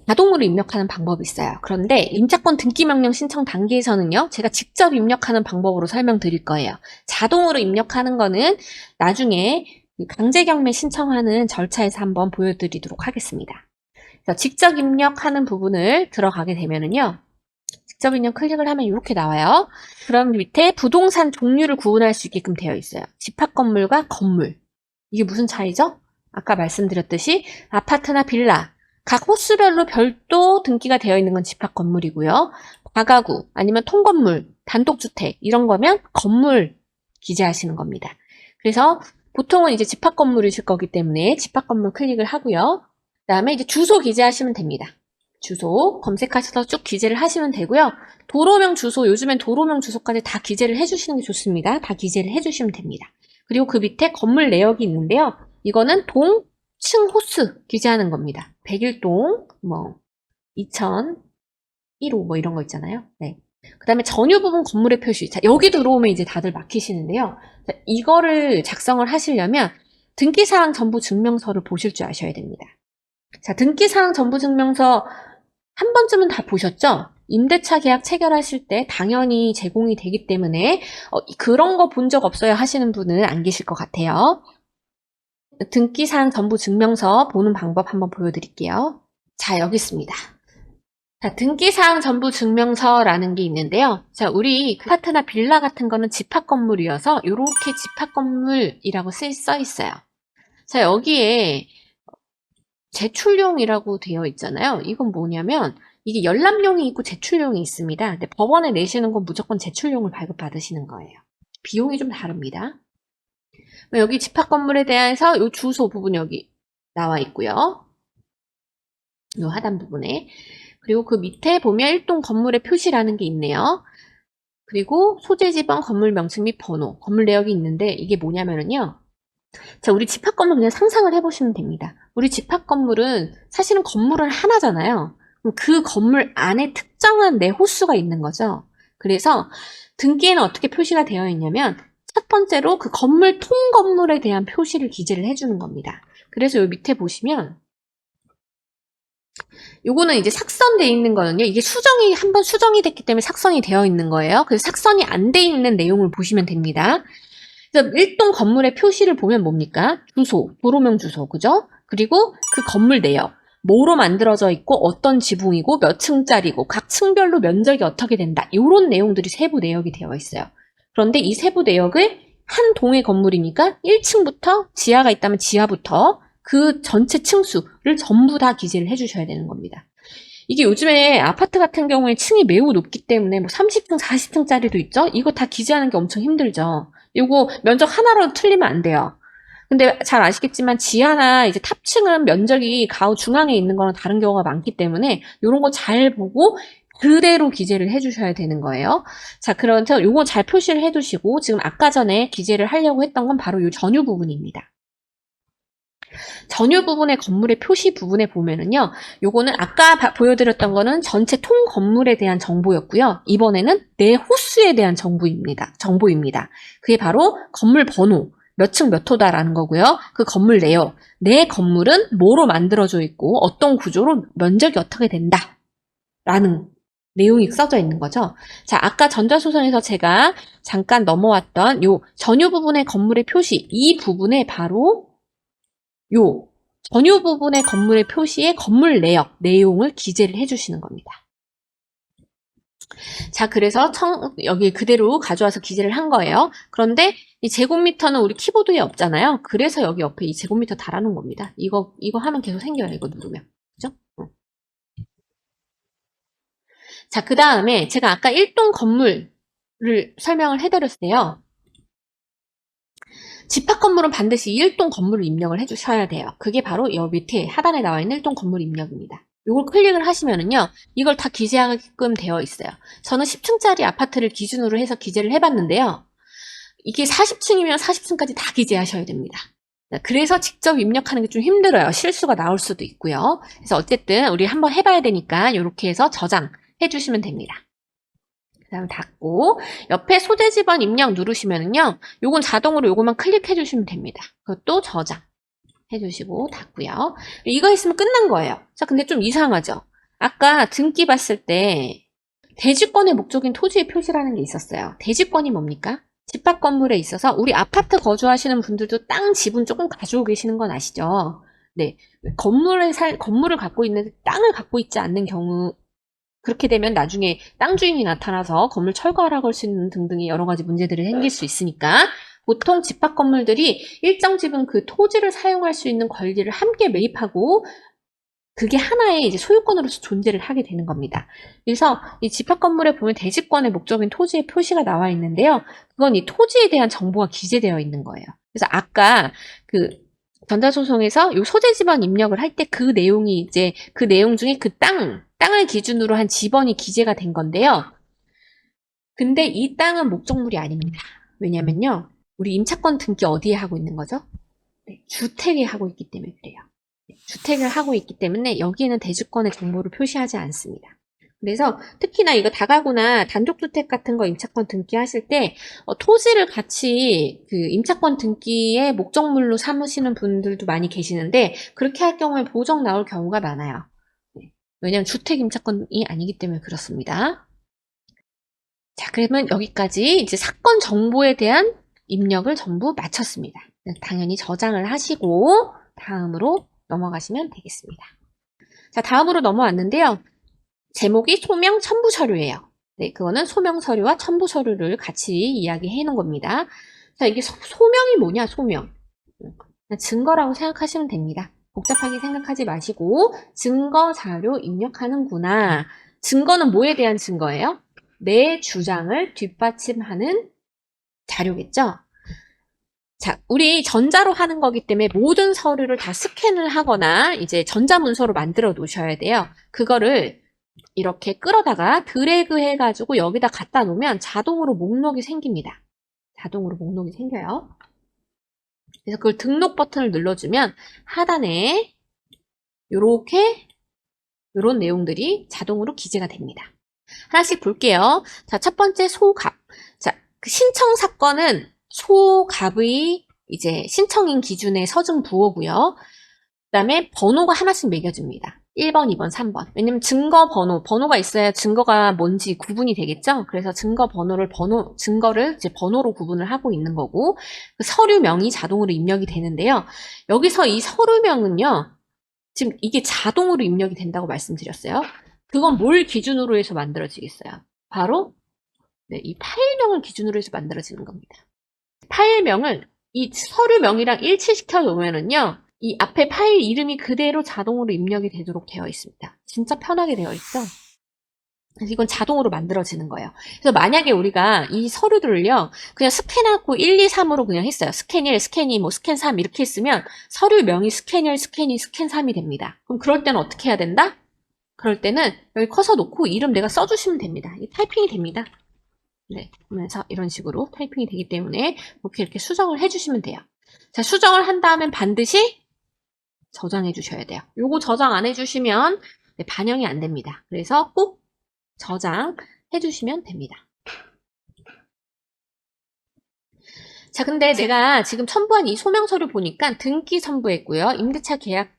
자동으로 입력하는 방법이 있어요. 그런데 임차권 등기 명령 신청 단계에서는요, 제가 직접 입력하는 방법으로 설명드릴 거예요. 자동으로 입력하는 거는 나중에 강제 경매 신청하는 절차에서 한번 보여드리도록 하겠습니다. 직접 입력하는 부분을 들어가게 되면은요. 직접 입력 클릭을 하면 이렇게 나와요. 그럼 밑에 부동산 종류를 구분할 수 있게끔 되어 있어요. 집합 건물과 건물. 이게 무슨 차이죠? 아까 말씀드렸듯이 아파트나 빌라, 각 호수별로 별도 등기가 되어 있는 건 집합 건물이고요. 다가구 아니면 통건물, 단독주택 이런 거면 건물 기재하시는 겁니다. 그래서 보통은 이제 집합건물이실 거기 때문에 집합건물 클릭을 하고요. 그다음에 이제 주소 기재하시면 됩니다. 주소 검색하셔서 쭉 기재를 하시면 되고요. 도로명 주소, 요즘엔 도로명 주소까지 다 기재를 해주시는 게 좋습니다. 다 기재를 해주시면 됩니다. 그리고 그 밑에 건물 내역이 있는데요. 이거는 동, 층, 호수 기재하는 겁니다. 101동, 2001호 이런 거 있잖아요. 네. 그 다음에 전유 부분 건물의 표시. 자, 여기 들어오면 이제 다들 막히시는데요. 자, 이거를 작성을 하시려면 등기사항 전부 증명서를 보실 줄 아셔야 됩니다. 자, 등기사항 전부 증명서 한 번쯤은 다 보셨죠? 임대차 계약 체결하실 때 당연히 제공이 되기 때문에 그런 거 본 적 없어요 하시는 분은 안 계실 것 같아요. 등기사항 전부 증명서 보는 방법 한번 보여드릴게요. 자, 여기 있습니다. 자, 등기사항 전부 증명서라는 게 있는데요. 자, 우리 아파트나 빌라 같은 거는 집합건물이어서 이렇게 집합건물이라고 써 있어요. 자, 여기에 제출용이라고 되어 있잖아요. 이건 뭐냐면 이게 열람용이 있고 제출용이 있습니다. 근데 법원에 내시는 건 무조건 제출용을 발급받으시는 거예요. 비용이 좀 다릅니다. 여기 집합건물에 대해서 이 주소 부분 여기 나와 있고요. 이 하단 부분에. 그리고 그 밑에 보면 1동 건물의 표시라는 게 있네요. 그리고 소재 지번 건물 명칭 및 번호, 건물 내역이 있는데 이게 뭐냐면요. 자, 우리 집합건물 그냥 상상을 해보시면 됩니다. 우리 집합건물은 사실은 건물은 하나잖아요. 그럼 그 건물 안에 특정한 내 호수가 있는 거죠. 그래서 등기에는 어떻게 표시가 되어 있냐면 첫 번째로 그 건물 통건물에 대한 표시를 기재를 해주는 겁니다. 그래서 여기 밑에 보시면 요거는 이제 삭선되어 있는 거는요. 이게 한번 수정이 됐기 때문에 삭선이 되어 있는 거예요. 그래서 삭선이 안 돼 있는 내용을 보시면 됩니다. 그래서 1동 건물의 표시를 보면 뭡니까? 주소, 도로명 주소, 그죠? 그리고 그 건물 내역, 뭐로 만들어져 있고 어떤 지붕이고 몇 층짜리고 각 층별로 면적이 어떻게 된다. 이런 내용들이 세부 내역이 되어 있어요. 그런데 이 세부 내역을 한 동의 건물이니까 1층부터 지하가 있다면 지하부터 그 전체 층수를 전부 다 기재를 해주셔야 되는 겁니다. 이게 요즘에 아파트 같은 경우에 층이 매우 높기 때문에 뭐 30층, 40층짜리도 있죠? 이거 다 기재하는 게 엄청 힘들죠. 이거 면적 하나로 틀리면 안 돼요. 근데 잘 아시겠지만 지하나 이제 탑층은 면적이 가우 중앙에 있는 거랑 다른 경우가 많기 때문에 이런 거 잘 보고 그대로 기재를 해주셔야 되는 거예요. 자, 그래서 요거 잘 표시를 해두시고 지금 아까 전에 기재를 하려고 했던 건 바로 이 전유 부분입니다. 전유 부분의 건물의 표시 부분에 보면은요, 요거는 아까 보여드렸던 거는 전체 통 건물에 대한 정보였고요. 이번에는 내 호수에 대한 정보입니다. 그게 바로 건물 번호, 몇 층 몇 호다라는 거고요. 그 건물 내역, 내 건물은 뭐로 만들어져 있고 어떤 구조로 면적이 어떻게 된다. 라는 내용이 써져 있는 거죠. 자, 아까 전자소선에서 제가 잠깐 넘어왔던 요 전유 부분의 건물의 표시, 이 부분에 바로 요 전유 부분의 건물의 표시에 건물 내용을 기재를 해주시는 겁니다. 자, 그래서 여기 그대로 가져와서 기재를 한 거예요. 그런데 이 제곱미터는 우리 키보드에 없잖아요. 그래서 여기 옆에 이 제곱미터 달아놓은 겁니다. 이거 하면 계속 생겨요. 이거 누르면. 그죠? 자, 그 다음에 제가 아까 1동 건물을 설명을 해드렸어요. 집합 건물은 반드시 1동 건물을 입력을 해주셔야 돼요. 그게 바로 여기 밑에 하단에 나와 있는 1동 건물 입력입니다. 이걸 클릭을 하시면은요, 이걸 다 기재하게끔 되어 있어요. 저는 10층짜리 아파트를 기준으로 해서 기재를 해봤는데요. 이게 40층이면 40층까지 다 기재하셔야 됩니다. 그래서 직접 입력하는 게 좀 힘들어요. 실수가 나올 수도 있고요. 그래서 어쨌든 우리 한번 해봐야 되니까 이렇게 해서 저장해 주시면 됩니다. 그 다음 닫고 옆에 소재 지번 입력 누르시면은요, 요건 자동으로 요것만 클릭해 주시면 됩니다. 그것도 저장 해주시고 닫고요. 이거 했으면 끝난 거예요. 자, 근데 좀 이상하죠? 아까 등기 봤을 때 대지권의 목적인 토지의 표시라는 게 있었어요. 대지권이 뭡니까? 집합 건물에 있어서 우리 아파트 거주하시는 분들도 땅 지분 조금 가지고 계시는 건 아시죠? 네, 건물을 갖고 있는데 땅을 갖고 있지 않는 경우, 그렇게 되면 나중에 땅 주인이 나타나서 건물 철거하라고 할 수 있는 등등의 여러 가지 문제들이 생길 수 있으니까 보통 집합 건물들이 일정 지분 그 토지를 사용할 수 있는 권리를 함께 매입하고 그게 하나의 이제 소유권으로서 존재를 하게 되는 겁니다. 그래서 이 집합 건물에 보면 대지권의 목적인 토지의 표시가 나와 있는데요. 그건 이 토지에 대한 정보가 기재되어 있는 거예요. 그래서 아까 그 전자소송에서 요 소재 지번 입력을 할 때 그 내용이 이제 그 내용 중에 그 땅을 기준으로 한 지번이 기재가 된 건데요. 근데 이 땅은 목적물이 아닙니다. 왜냐면요. 우리 임차권 등기 어디에 하고 있는 거죠? 네, 주택에 하고 있기 때문에 그래요. 주택을 하고 있기 때문에 여기에는 대주권의 정보를 표시하지 않습니다. 그래서 특히나 이거 다가구나 단독주택 같은 거 임차권 등기하실 때 토지를 같이 그 임차권 등기의 목적물로 삼으시는 분들도 많이 계시는데 그렇게 할 경우에 보정 나올 경우가 많아요. 왜냐하면 주택 임차권이 아니기 때문에 그렇습니다. 자, 그러면 여기까지 이제 사건 정보에 대한 입력을 전부 마쳤습니다. 당연히 저장을 하시고 다음으로 넘어가시면 되겠습니다. 자, 다음으로 넘어왔는데요. 제목이 소명 첨부 서류예요. 네, 그거는 소명 서류와 첨부 서류를 같이 이야기해 놓은 겁니다. 자, 이게 소명이 뭐냐, 소명. 증거라고 생각하시면 됩니다. 복잡하게 생각하지 마시고 증거 자료 입력하는구나. 증거는 뭐에 대한 증거예요? 내 주장을 뒷받침하는 자료겠죠? 자, 우리 전자로 하는 거기 때문에 모든 서류를 다 스캔을 하거나 이제 전자문서로 만들어 놓으셔야 돼요. 그거를 이렇게 끌어다가 드래그 해가지고 여기다 갖다 놓으면 자동으로 목록이 생깁니다. 자동으로 목록이 생겨요. 그래서 그걸 등록 버튼을 눌러주면 하단에 요런 내용들이 자동으로 기재가 됩니다. 하나씩 볼게요. 자, 첫 번째 소갑. 자, 그 신청 사건은 소갑의 이제 신청인 기준의 서증 부호고요. 그다음에 번호가 하나씩 매겨집니다. 1번, 2번, 3번. 왜냐면 증거 번호가 있어야 증거가 뭔지 구분이 되겠죠? 그래서 증거를 이제 번호로 구분을 하고 있는 거고, 그 서류명이 자동으로 입력이 되는데요. 여기서 이 서류명은요, 지금 이게 자동으로 입력이 된다고 말씀드렸어요. 그건 뭘 기준으로 해서 만들어지겠어요? 바로, 네, 이 파일명을 기준으로 해서 만들어지는 겁니다. 파일명을 이 서류명이랑 일치시켜 놓으면은요, 이 앞에 파일 이름이 그대로 자동으로 입력이 되도록 되어 있습니다. 진짜 편하게 되어 있죠? 그래서 이건 자동으로 만들어지는 거예요. 그래서 만약에 우리가 이 서류들을요, 그냥 스캔하고 1, 2, 3으로 그냥 했어요. 스캔 1, 스캔 2, 뭐 스캔 3 이렇게 했으면 서류명이 스캔 1, 스캔 2, 스캔 3이 됩니다. 그럼 그럴 때는 어떻게 해야 된다? 그럴 때는 여기 커서 놓고 이름 내가 써주시면 됩니다. 이 타이핑이 됩니다. 네, 그러면서 이런 식으로 타이핑이 되기 때문에 이렇게 수정을 해주시면 돼요. 자, 수정을 한 다음엔 반드시 저장해 주셔야 돼요. 요거 저장 안 해주시면 반영이 안 됩니다. 그래서 꼭 저장해 주시면 됩니다. 자, 근데 제가 지금 첨부한 이 소명서류 보니까 등기 첨부했고요. 임대차 계약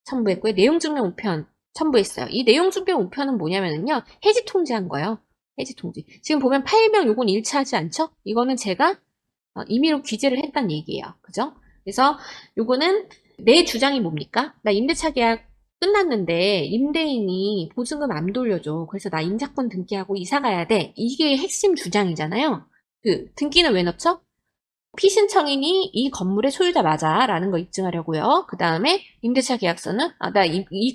첨부했고요. 내용증명 우편 첨부했어요. 이 내용증명 우편은 뭐냐면요. 해지 통지한 거예요. 해지 통지. 지금 보면 파일명 요건 일치하지 않죠? 이거는 제가 임의로 기재를 했다는 얘기예요. 그죠? 그래서 요거는 내 주장이 뭡니까? 나 임대차 계약 끝났는데 임대인이 보증금 안 돌려줘. 그래서 나 임차권 등기하고 이사 가야 돼. 이게 핵심 주장이잖아요. 그 등기는 왜 넣죠? 피신청인이 이 건물의 소유자 맞아 라는 거 입증하려고요. 그 다음에 임대차 계약서는 나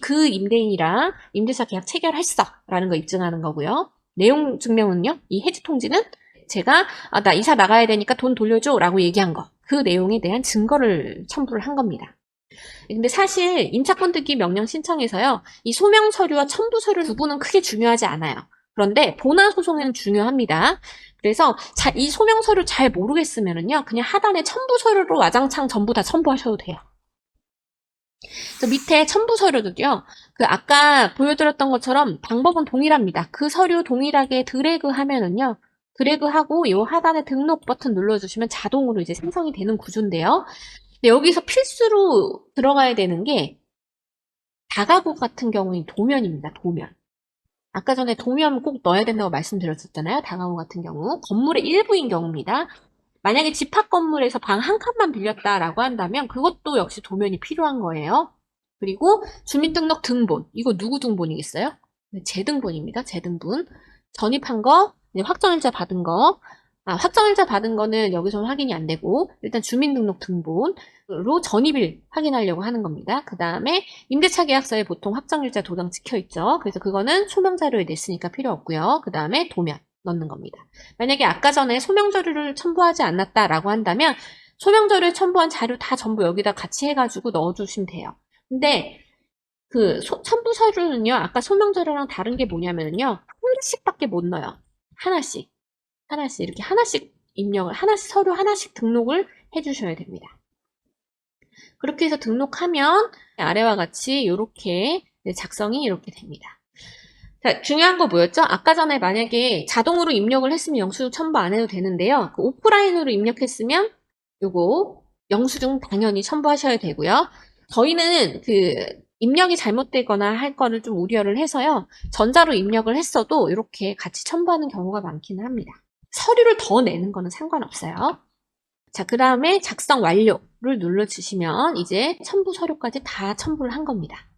그 임대인이랑 임대차 계약 체결했어 라는 거 입증하는 거고요. 내용 증명은요. 이 해지 통지는 제가 나 이사 나가야 되니까 돈 돌려줘 라고 얘기한 거. 그 내용에 대한 증거를 첨부를 한 겁니다. 근데 사실 임차권 등기 명령 신청에서요. 이 소명 서류와 첨부 서류 구분은 크게 중요하지 않아요. 그런데 본안 소송에는 중요합니다. 그래서 이 소명 서류 잘 모르겠으면은요. 그냥 하단에 첨부 서류로 와장창 전부 다 첨부하셔도 돼요. 그래서 밑에 첨부 서류도요. 그 아까 보여드렸던 것처럼 방법은 동일합니다. 그 서류 동일하게 드래그 하면은요. 드래그하고 요 하단에 등록 버튼 눌러주시면 자동으로 이제 생성이 되는 구조인데요. 근데 여기서 필수로 들어가야 되는 게 다가구 같은 경우는 도면입니다. 도면. 아까 전에 도면 꼭 넣어야 된다고 말씀드렸었잖아요. 다가구 같은 경우. 건물의 일부인 경우입니다. 만약에 집합 건물에서 방 한 칸만 빌렸다라고 한다면 그것도 역시 도면이 필요한 거예요. 그리고 주민등록 등본. 이거 누구 등본이겠어요? 제 등본입니다. 제 등본. 전입한 거, 확정일자 받은 거, 확정일자 받은 거는 여기서는 확인이 안 되고 일단 주민등록등본으로 전입일 확인하려고 하는 겁니다. 그 다음에 임대차 계약서에 보통 확정일자 도장 찍혀 있죠. 그래서 그거는 소명자료에 냈으니까 필요 없고요. 그 다음에 도면 넣는 겁니다. 만약에 아까 전에 소명자료를 첨부하지 않았다라고 한다면 소명자료에 첨부한 자료 다 전부 여기다 같이 해가지고 넣어주시면 돼요. 근데 그 첨부 서류는요, 아까 소명자료랑 다른 게 뭐냐면요, 하나씩밖에 못 넣어요. 하나씩 이렇게 하나씩 입력을, 서류 하나씩 등록을 해주셔야 됩니다. 그렇게 해서 등록하면 아래와 같이 이렇게 작성이 이렇게 됩니다. 자, 중요한 거 뭐였죠? 아까 전에 만약에 자동으로 입력을 했으면 영수증 첨부 안 해도 되는데요. 그 오프라인으로 입력했으면 요거 영수증 당연히 첨부하셔야 되고요. 저희는 그 입력이 잘못되거나 할 거를 좀 우려를 해서요. 전자로 입력을 했어도 이렇게 같이 첨부하는 경우가 많기는 합니다. 서류를 더 내는 거는 상관없어요. 자, 그 다음에 작성 완료를 눌러주시면 이제 첨부 서류까지 다 첨부를 한 겁니다.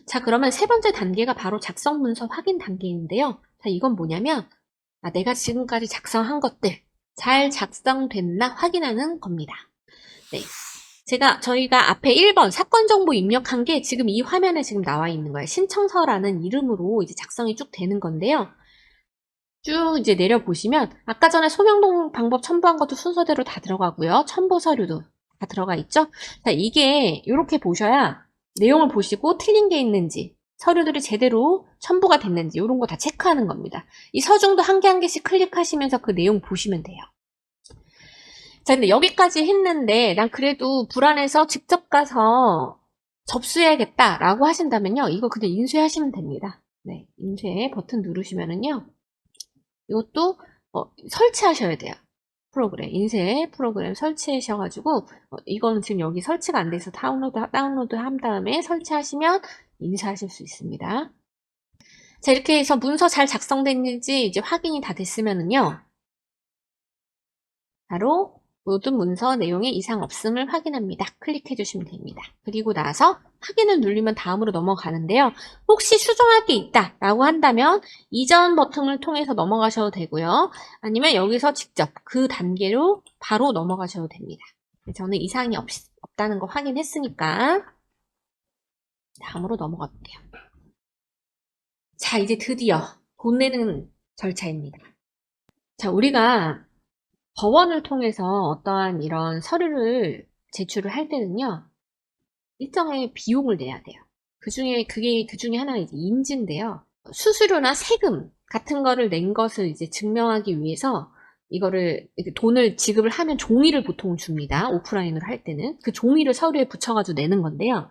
자, 그러면 세 번째 단계가 바로 작성 문서 확인 단계인데요. 자, 이건 뭐냐면 내가 지금까지 작성한 것들 잘 작성됐나 확인하는 겁니다. 네. 저희가 앞에 1번 사건 정보 입력한 게 지금 이 화면에 지금 나와 있는 거예요. 신청서라는 이름으로 이제 작성이 쭉 되는 건데요. 쭉 이제 내려보시면 아까 전에 소명 방법 첨부한 것도 순서대로 다 들어가고요. 첨부 서류도 다 들어가 있죠. 자, 이게 이렇게 보셔야 내용을 보시고 틀린 게 있는지 서류들이 제대로 첨부가 됐는지 이런 거 다 체크하는 겁니다. 이 서중도 한 개 한 개씩 클릭하시면서 그 내용 보시면 돼요. 자, 근데 여기까지 했는데 난 그래도 불안해서 직접 가서 접수해야겠다라고 하신다면요. 이거 그냥 인쇄하시면 됩니다. 네, 인쇄 버튼 누르시면은요. 이것도 설치하셔야 돼요. 인쇄 프로그램 설치하셔가지고 이거는 지금 여기 설치가 안 돼서 다운로드 한 다음에 설치하시면 인쇄하실 수 있습니다. 자, 이렇게 해서 문서 잘 작성됐는지 이제 확인이 다 됐으면은요. 바로 모든 문서 내용에 이상 없음을 확인합니다. 클릭해 주시면 됩니다. 그리고 나서 확인을 누르면 다음으로 넘어가는데요. 혹시 수정할 게 있다 라고 한다면 이전 버튼을 통해서 넘어가셔도 되고요. 아니면 여기서 직접 그 단계로 바로 넘어가셔도 됩니다. 저는 이상이 없다는 거 확인했으니까 다음으로 넘어가 볼게요. 자, 이제 드디어 돈 내는 절차입니다. 자, 우리가 법원을 통해서 어떠한 이런 서류를 제출을 할 때는요, 일정의 비용을 내야 돼요. 그 중에 하나가 이제 인지인데요. 수수료나 세금 같은 거를 낸 것을 이제 증명하기 위해서 이거를 돈을 지급을 하면 종이를 보통 줍니다. 오프라인으로 할 때는. 그 종이를 서류에 붙여가지고 내는 건데요.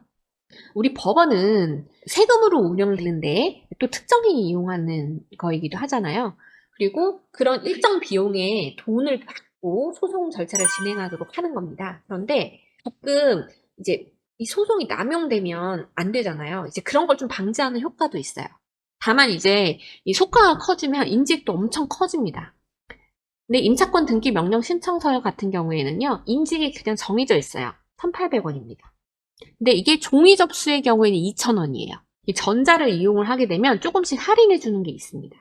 우리 법원은 세금으로 운영되는데 또 특정인이 이용하는 거이기도 하잖아요. 그리고 그런 일정 비용의 돈을 받고 소송 절차를 진행하도록 하는 겁니다. 그런데 가끔 이제 이 소송이 남용되면 안 되잖아요. 이제 그런 걸 좀 방지하는 효과도 있어요. 다만 이제 이 속가가 커지면 인지액도 엄청 커집니다. 근데 임차권 등기 명령 신청서 같은 경우에는요, 인지액이 그냥 정해져 있어요. 1,800원입니다. 근데 이게 종이 접수의 경우에는 2,000원이에요. 전자를 이용을 하게 되면 조금씩 할인해 주는 게 있습니다.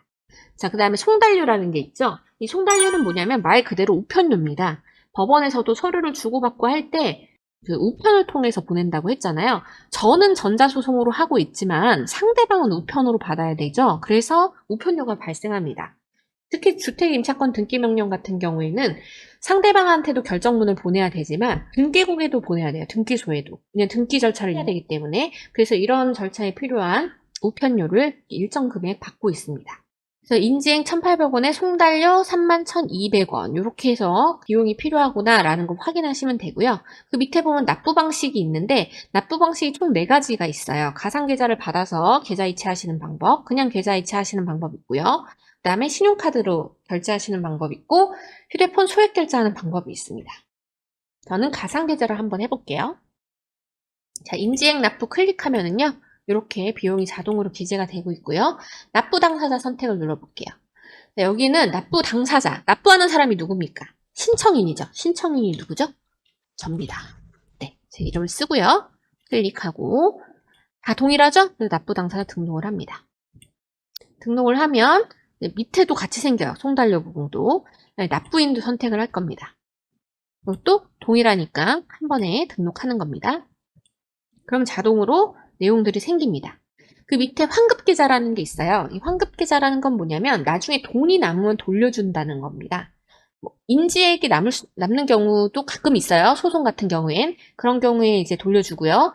자, 그 다음에 송달료라는 게 있죠. 이 송달료는 뭐냐면 말 그대로 우편료입니다. 법원에서도 서류를 주고받고 할 때 그 우편을 통해서 보낸다고 했잖아요. 저는 전자소송으로 하고 있지만 상대방은 우편으로 받아야 되죠. 그래서 우편료가 발생합니다. 특히 주택임차권 등기명령 같은 경우에는 상대방한테도 결정문을 보내야 되지만 등기국에도 보내야 돼요. 등기소에도. 그냥 등기 절차를 해야 되기 때문에. 그래서 이런 절차에 필요한 우편료를 일정 금액 받고 있습니다. 그래서 인지행 1,800원에 송달료 31,200원 이렇게 해서 비용이 필요하구나 라는 걸 확인하시면 되고요. 그 밑에 보면 납부 방식이 있는데 납부 방식이 총 4가지가 있어요. 가상계좌를 받아서 계좌 이체하시는 방법, 그냥 계좌 이체하시는 방법 있고요. 그 다음에 신용카드로 결제하시는 방법이 있고 휴대폰 소액 결제하는 방법이 있습니다. 저는 가상계좌를 한번 해볼게요. 자, 인지행 납부 클릭하면은요. 이렇게 비용이 자동으로 기재가 되고 있고요. 납부 당사자 선택을 눌러볼게요. 네, 여기는 납부 당사자, 납부하는 사람이 누굽니까? 신청인이죠. 신청인이 누구죠? 접니다. 네, 제 이름을 쓰고요. 클릭하고 다 동일하죠? 그래서 납부 당사자 등록을 합니다. 등록을 하면 밑에도 같이 생겨요. 송달료 부분도. 납부인도 선택을 할 겁니다. 또 동일하니까 한 번에 등록하는 겁니다. 그럼 자동으로 내용들이 생깁니다. 그 밑에 환급계좌라는 게 있어요. 이 환급계좌라는 건 뭐냐면 나중에 돈이 남으면 돌려준다는 겁니다. 인지액이 남는 경우도 가끔 있어요. 소송 같은 경우엔. 그런 경우에 이제 돌려주고요.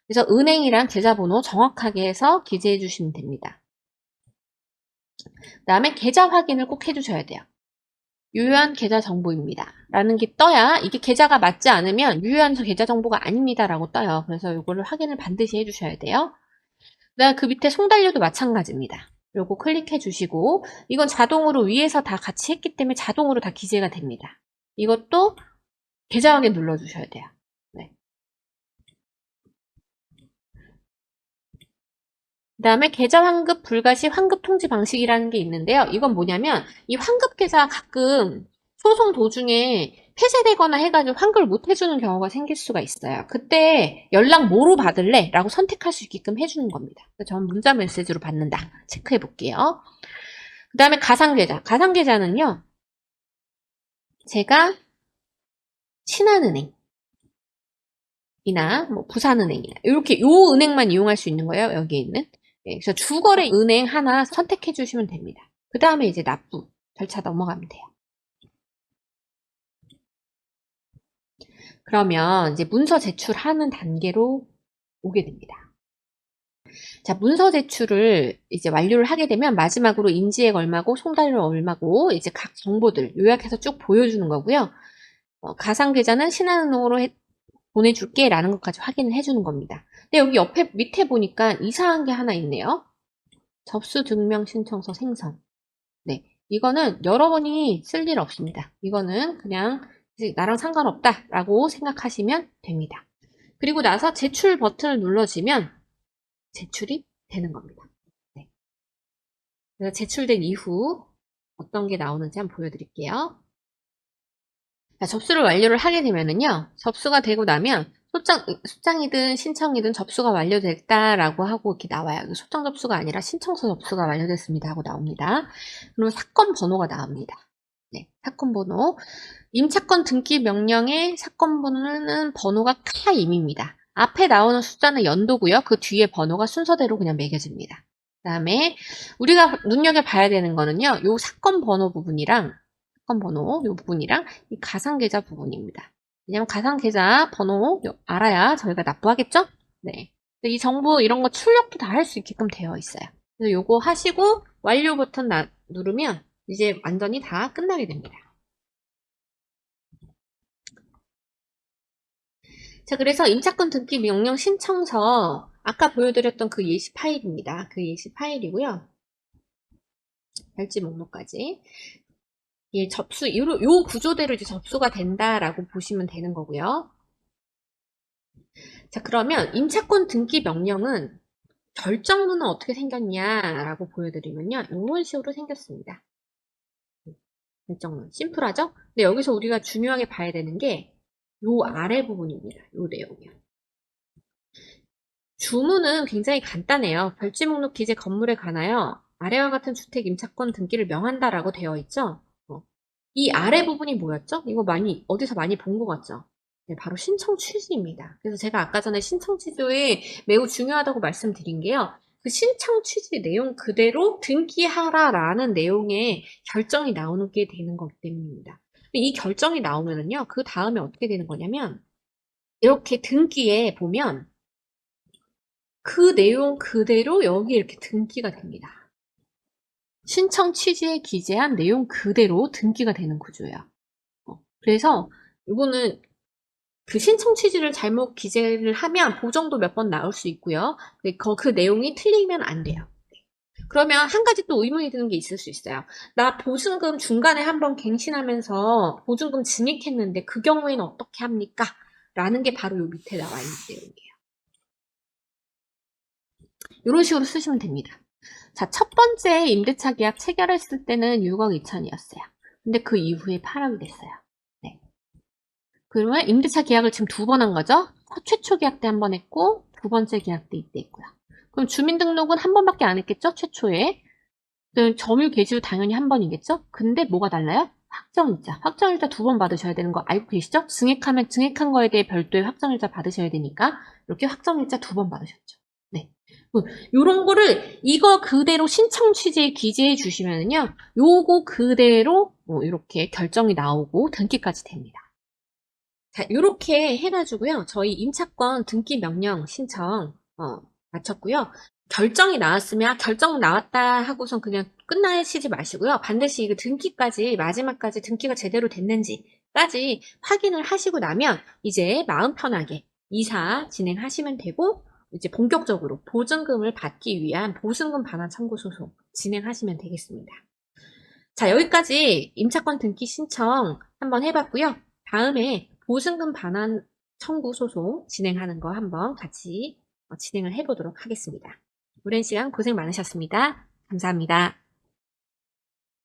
그래서 은행이랑 계좌번호 정확하게 해서 기재해 주시면 됩니다. 그 다음에 계좌 확인을 꼭 해주셔야 돼요. 유효한 계좌 정보입니다. 라는 게 떠야 이게 계좌가 맞지 않으면 유효한 계좌 정보가 아닙니다. 라고 떠요. 그래서 이거를 확인을 반드시 해주셔야 돼요. 그다음 그 밑에 송달료도 마찬가지입니다. 요거 클릭해 주시고 이건 자동으로 위에서 다 같이 했기 때문에 자동으로 다 기재가 됩니다. 이것도 계좌 확인 눌러주셔야 돼요. 네. 그 다음에 계좌 환급 불가시 환급 통지 방식이라는 게 있는데요. 이건 뭐냐면 이 환급 계좌 가끔 소송 도중에 폐쇄되거나 해가지고 환급을 못 해주는 경우가 생길 수가 있어요. 그때 연락 뭐로 받을래? 라고 선택할 수 있게끔 해주는 겁니다. 저는 문자 메시지로 받는다. 체크해 볼게요. 그 다음에 가상계좌. 가상계좌는요. 제가 신한은행 이나 뭐 부산은행이나 이렇게 요 은행만 이용할 수 있는 거예요. 여기에 있는. 네, 그래서 주거래 은행 하나 선택해 주시면 됩니다. 그 다음에 이제 납부 절차 넘어가면 돼요. 그러면 이제 문서 제출하는 단계로 오게 됩니다. 자, 문서 제출을 이제 완료를 하게 되면 마지막으로 인지액 얼마고 송달료 얼마고 이제 각 정보들 요약해서 쭉 보여주는 거고요. 가상계좌는 신한은행으로 보내줄게 라는 것까지 확인을 해주는 겁니다. 근데 여기 옆에 밑에 보니까 이상한 게 하나 있네요. 접수 증명 신청서 생성. 네, 이거는 여러 번이 쓸 일 없습니다. 이거는 그냥 나랑 상관없다 라고 생각하시면 됩니다. 그리고 나서 제출 버튼을 눌러주면 제출이 되는 겁니다. 네. 그래서 제출된 이후 어떤 게 나오는지 한번 보여드릴게요. 자, 접수를 완료를 하게 되면은요, 접수가 되고 나면 소장이든 신청이든 접수가 완료됐다라고 하고 이렇게 나와요. 소장 접수가 아니라 신청서 접수가 완료됐습니다 하고 나옵니다. 그리고 사건 번호가 나옵니다. 네, 사건 번호. 임차권 등기 명령의 사건 번호는 번호가 카임입니다. 앞에 나오는 숫자는 연도고요. 그 뒤에 번호가 순서대로 그냥 매겨집니다. 그 다음에 우리가 눈여겨봐야 되는 거는요. 요 사건 번호 부분이랑 사건 번호 요 부분이랑 이 가상계좌 부분입니다. 왜냐면 가상계좌 번호 알아야 저희가 납부하겠죠? 네. 이 정보 이런 거 출력도 다 할 수 있게끔 되어 있어요. 그래서 요거 하시고 완료 버튼 누르면 이제 완전히 다 끝나게 됩니다. 자, 그래서 임차권 등기 명령 신청서 아까 보여드렸던 그 예시 파일입니다. 그 예시 파일이고요. 별지 목록까지. 예, 요 구조대로 이제 접수가 된다라고 보시면 되는 거고요. 자, 그러면 임차권 등기 명령은 결정문은 어떻게 생겼냐라고 보여드리면요. 이런 식으로 생겼습니다. 결정문. 심플하죠? 근데 여기서 우리가 중요하게 봐야 되는 게 요 아래 부분입니다. 요 내용이요. 주문은 굉장히 간단해요. 별지 목록 기재 건물에 관하여 아래와 같은 주택 임차권 등기를 명한다라고 되어 있죠. 이 아래 부분이 뭐였죠? 이거 어디서 많이 본 것 같죠? 네, 바로 신청 취지입니다. 그래서 제가 아까 전에 신청 취지에 매우 중요하다고 말씀드린 게요. 그 신청 취지 내용 그대로 등기하라라는 내용의 결정이 나오는 게 되는 거기 때문입니다. 이 결정이 나오면은요, 그 다음에 어떻게 되는 거냐면, 이렇게 등기에 보면, 그 내용 그대로 여기 이렇게 등기가 됩니다. 신청 취지에 기재한 내용 그대로 등기가 되는 구조예요. 그래서 이거는 그 신청 취지를 잘못 기재를 하면 보정도 몇 번 나올 수 있고요. 그 내용이 틀리면 안 돼요. 그러면 한 가지 또 의문이 드는 게 있을 수 있어요. 나 보증금 중간에 한번 갱신하면서 보증금 증액했는데 그 경우에는 어떻게 합니까? 라는 게 바로 요 밑에 나와 있는 내용이에요. 이런 식으로 쓰시면 됩니다. 자, 첫 번째 임대차 계약 체결했을 때는 6억 2천이었어요. 근데 그 이후에 8억이 됐어요. 네. 그러면 임대차 계약을 지금 2번 한 거죠? 최초 계약 때 한 번 했고, 두 번째 계약 때 이때 했고요. 그럼 주민등록은 한 번밖에 안 했겠죠? 최초에. 점유 개시도 당연히 한 번이겠죠? 근데 뭐가 달라요? 확정일자. 확정일자 2번 받으셔야 되는 거 알고 계시죠? 증액하면 증액한 거에 대해 별도의 확정일자 받으셔야 되니까 이렇게 확정일자 2번 받으셨죠. 네. 요런 거를 이거 그대로 신청 취지에 기재해 주시면은요. 요거 그대로 이렇게 결정이 나오고 등기까지 됩니다. 자, 요렇게 해가지고요. 저희 임차권 등기 명령 신청 마쳤고요. 결정이 나왔으면 결정 나왔다 하고선 그냥 끝나시지 마시고요. 반드시 이거 등기까지 마지막까지 등기가 제대로 됐는지까지 확인을 하시고 나면 이제 마음 편하게 이사 진행하시면 되고 이제 본격적으로 보증금을 받기 위한 보증금 반환 청구 소송 진행하시면 되겠습니다. 자, 여기까지 임차권 등기 신청 한번 해봤고요. 다음에 보증금 반환 청구 소송 진행하는 거 한번 같이 진행을 해보도록 하겠습니다. 오랜 시간 고생 많으셨습니다. 감사합니다.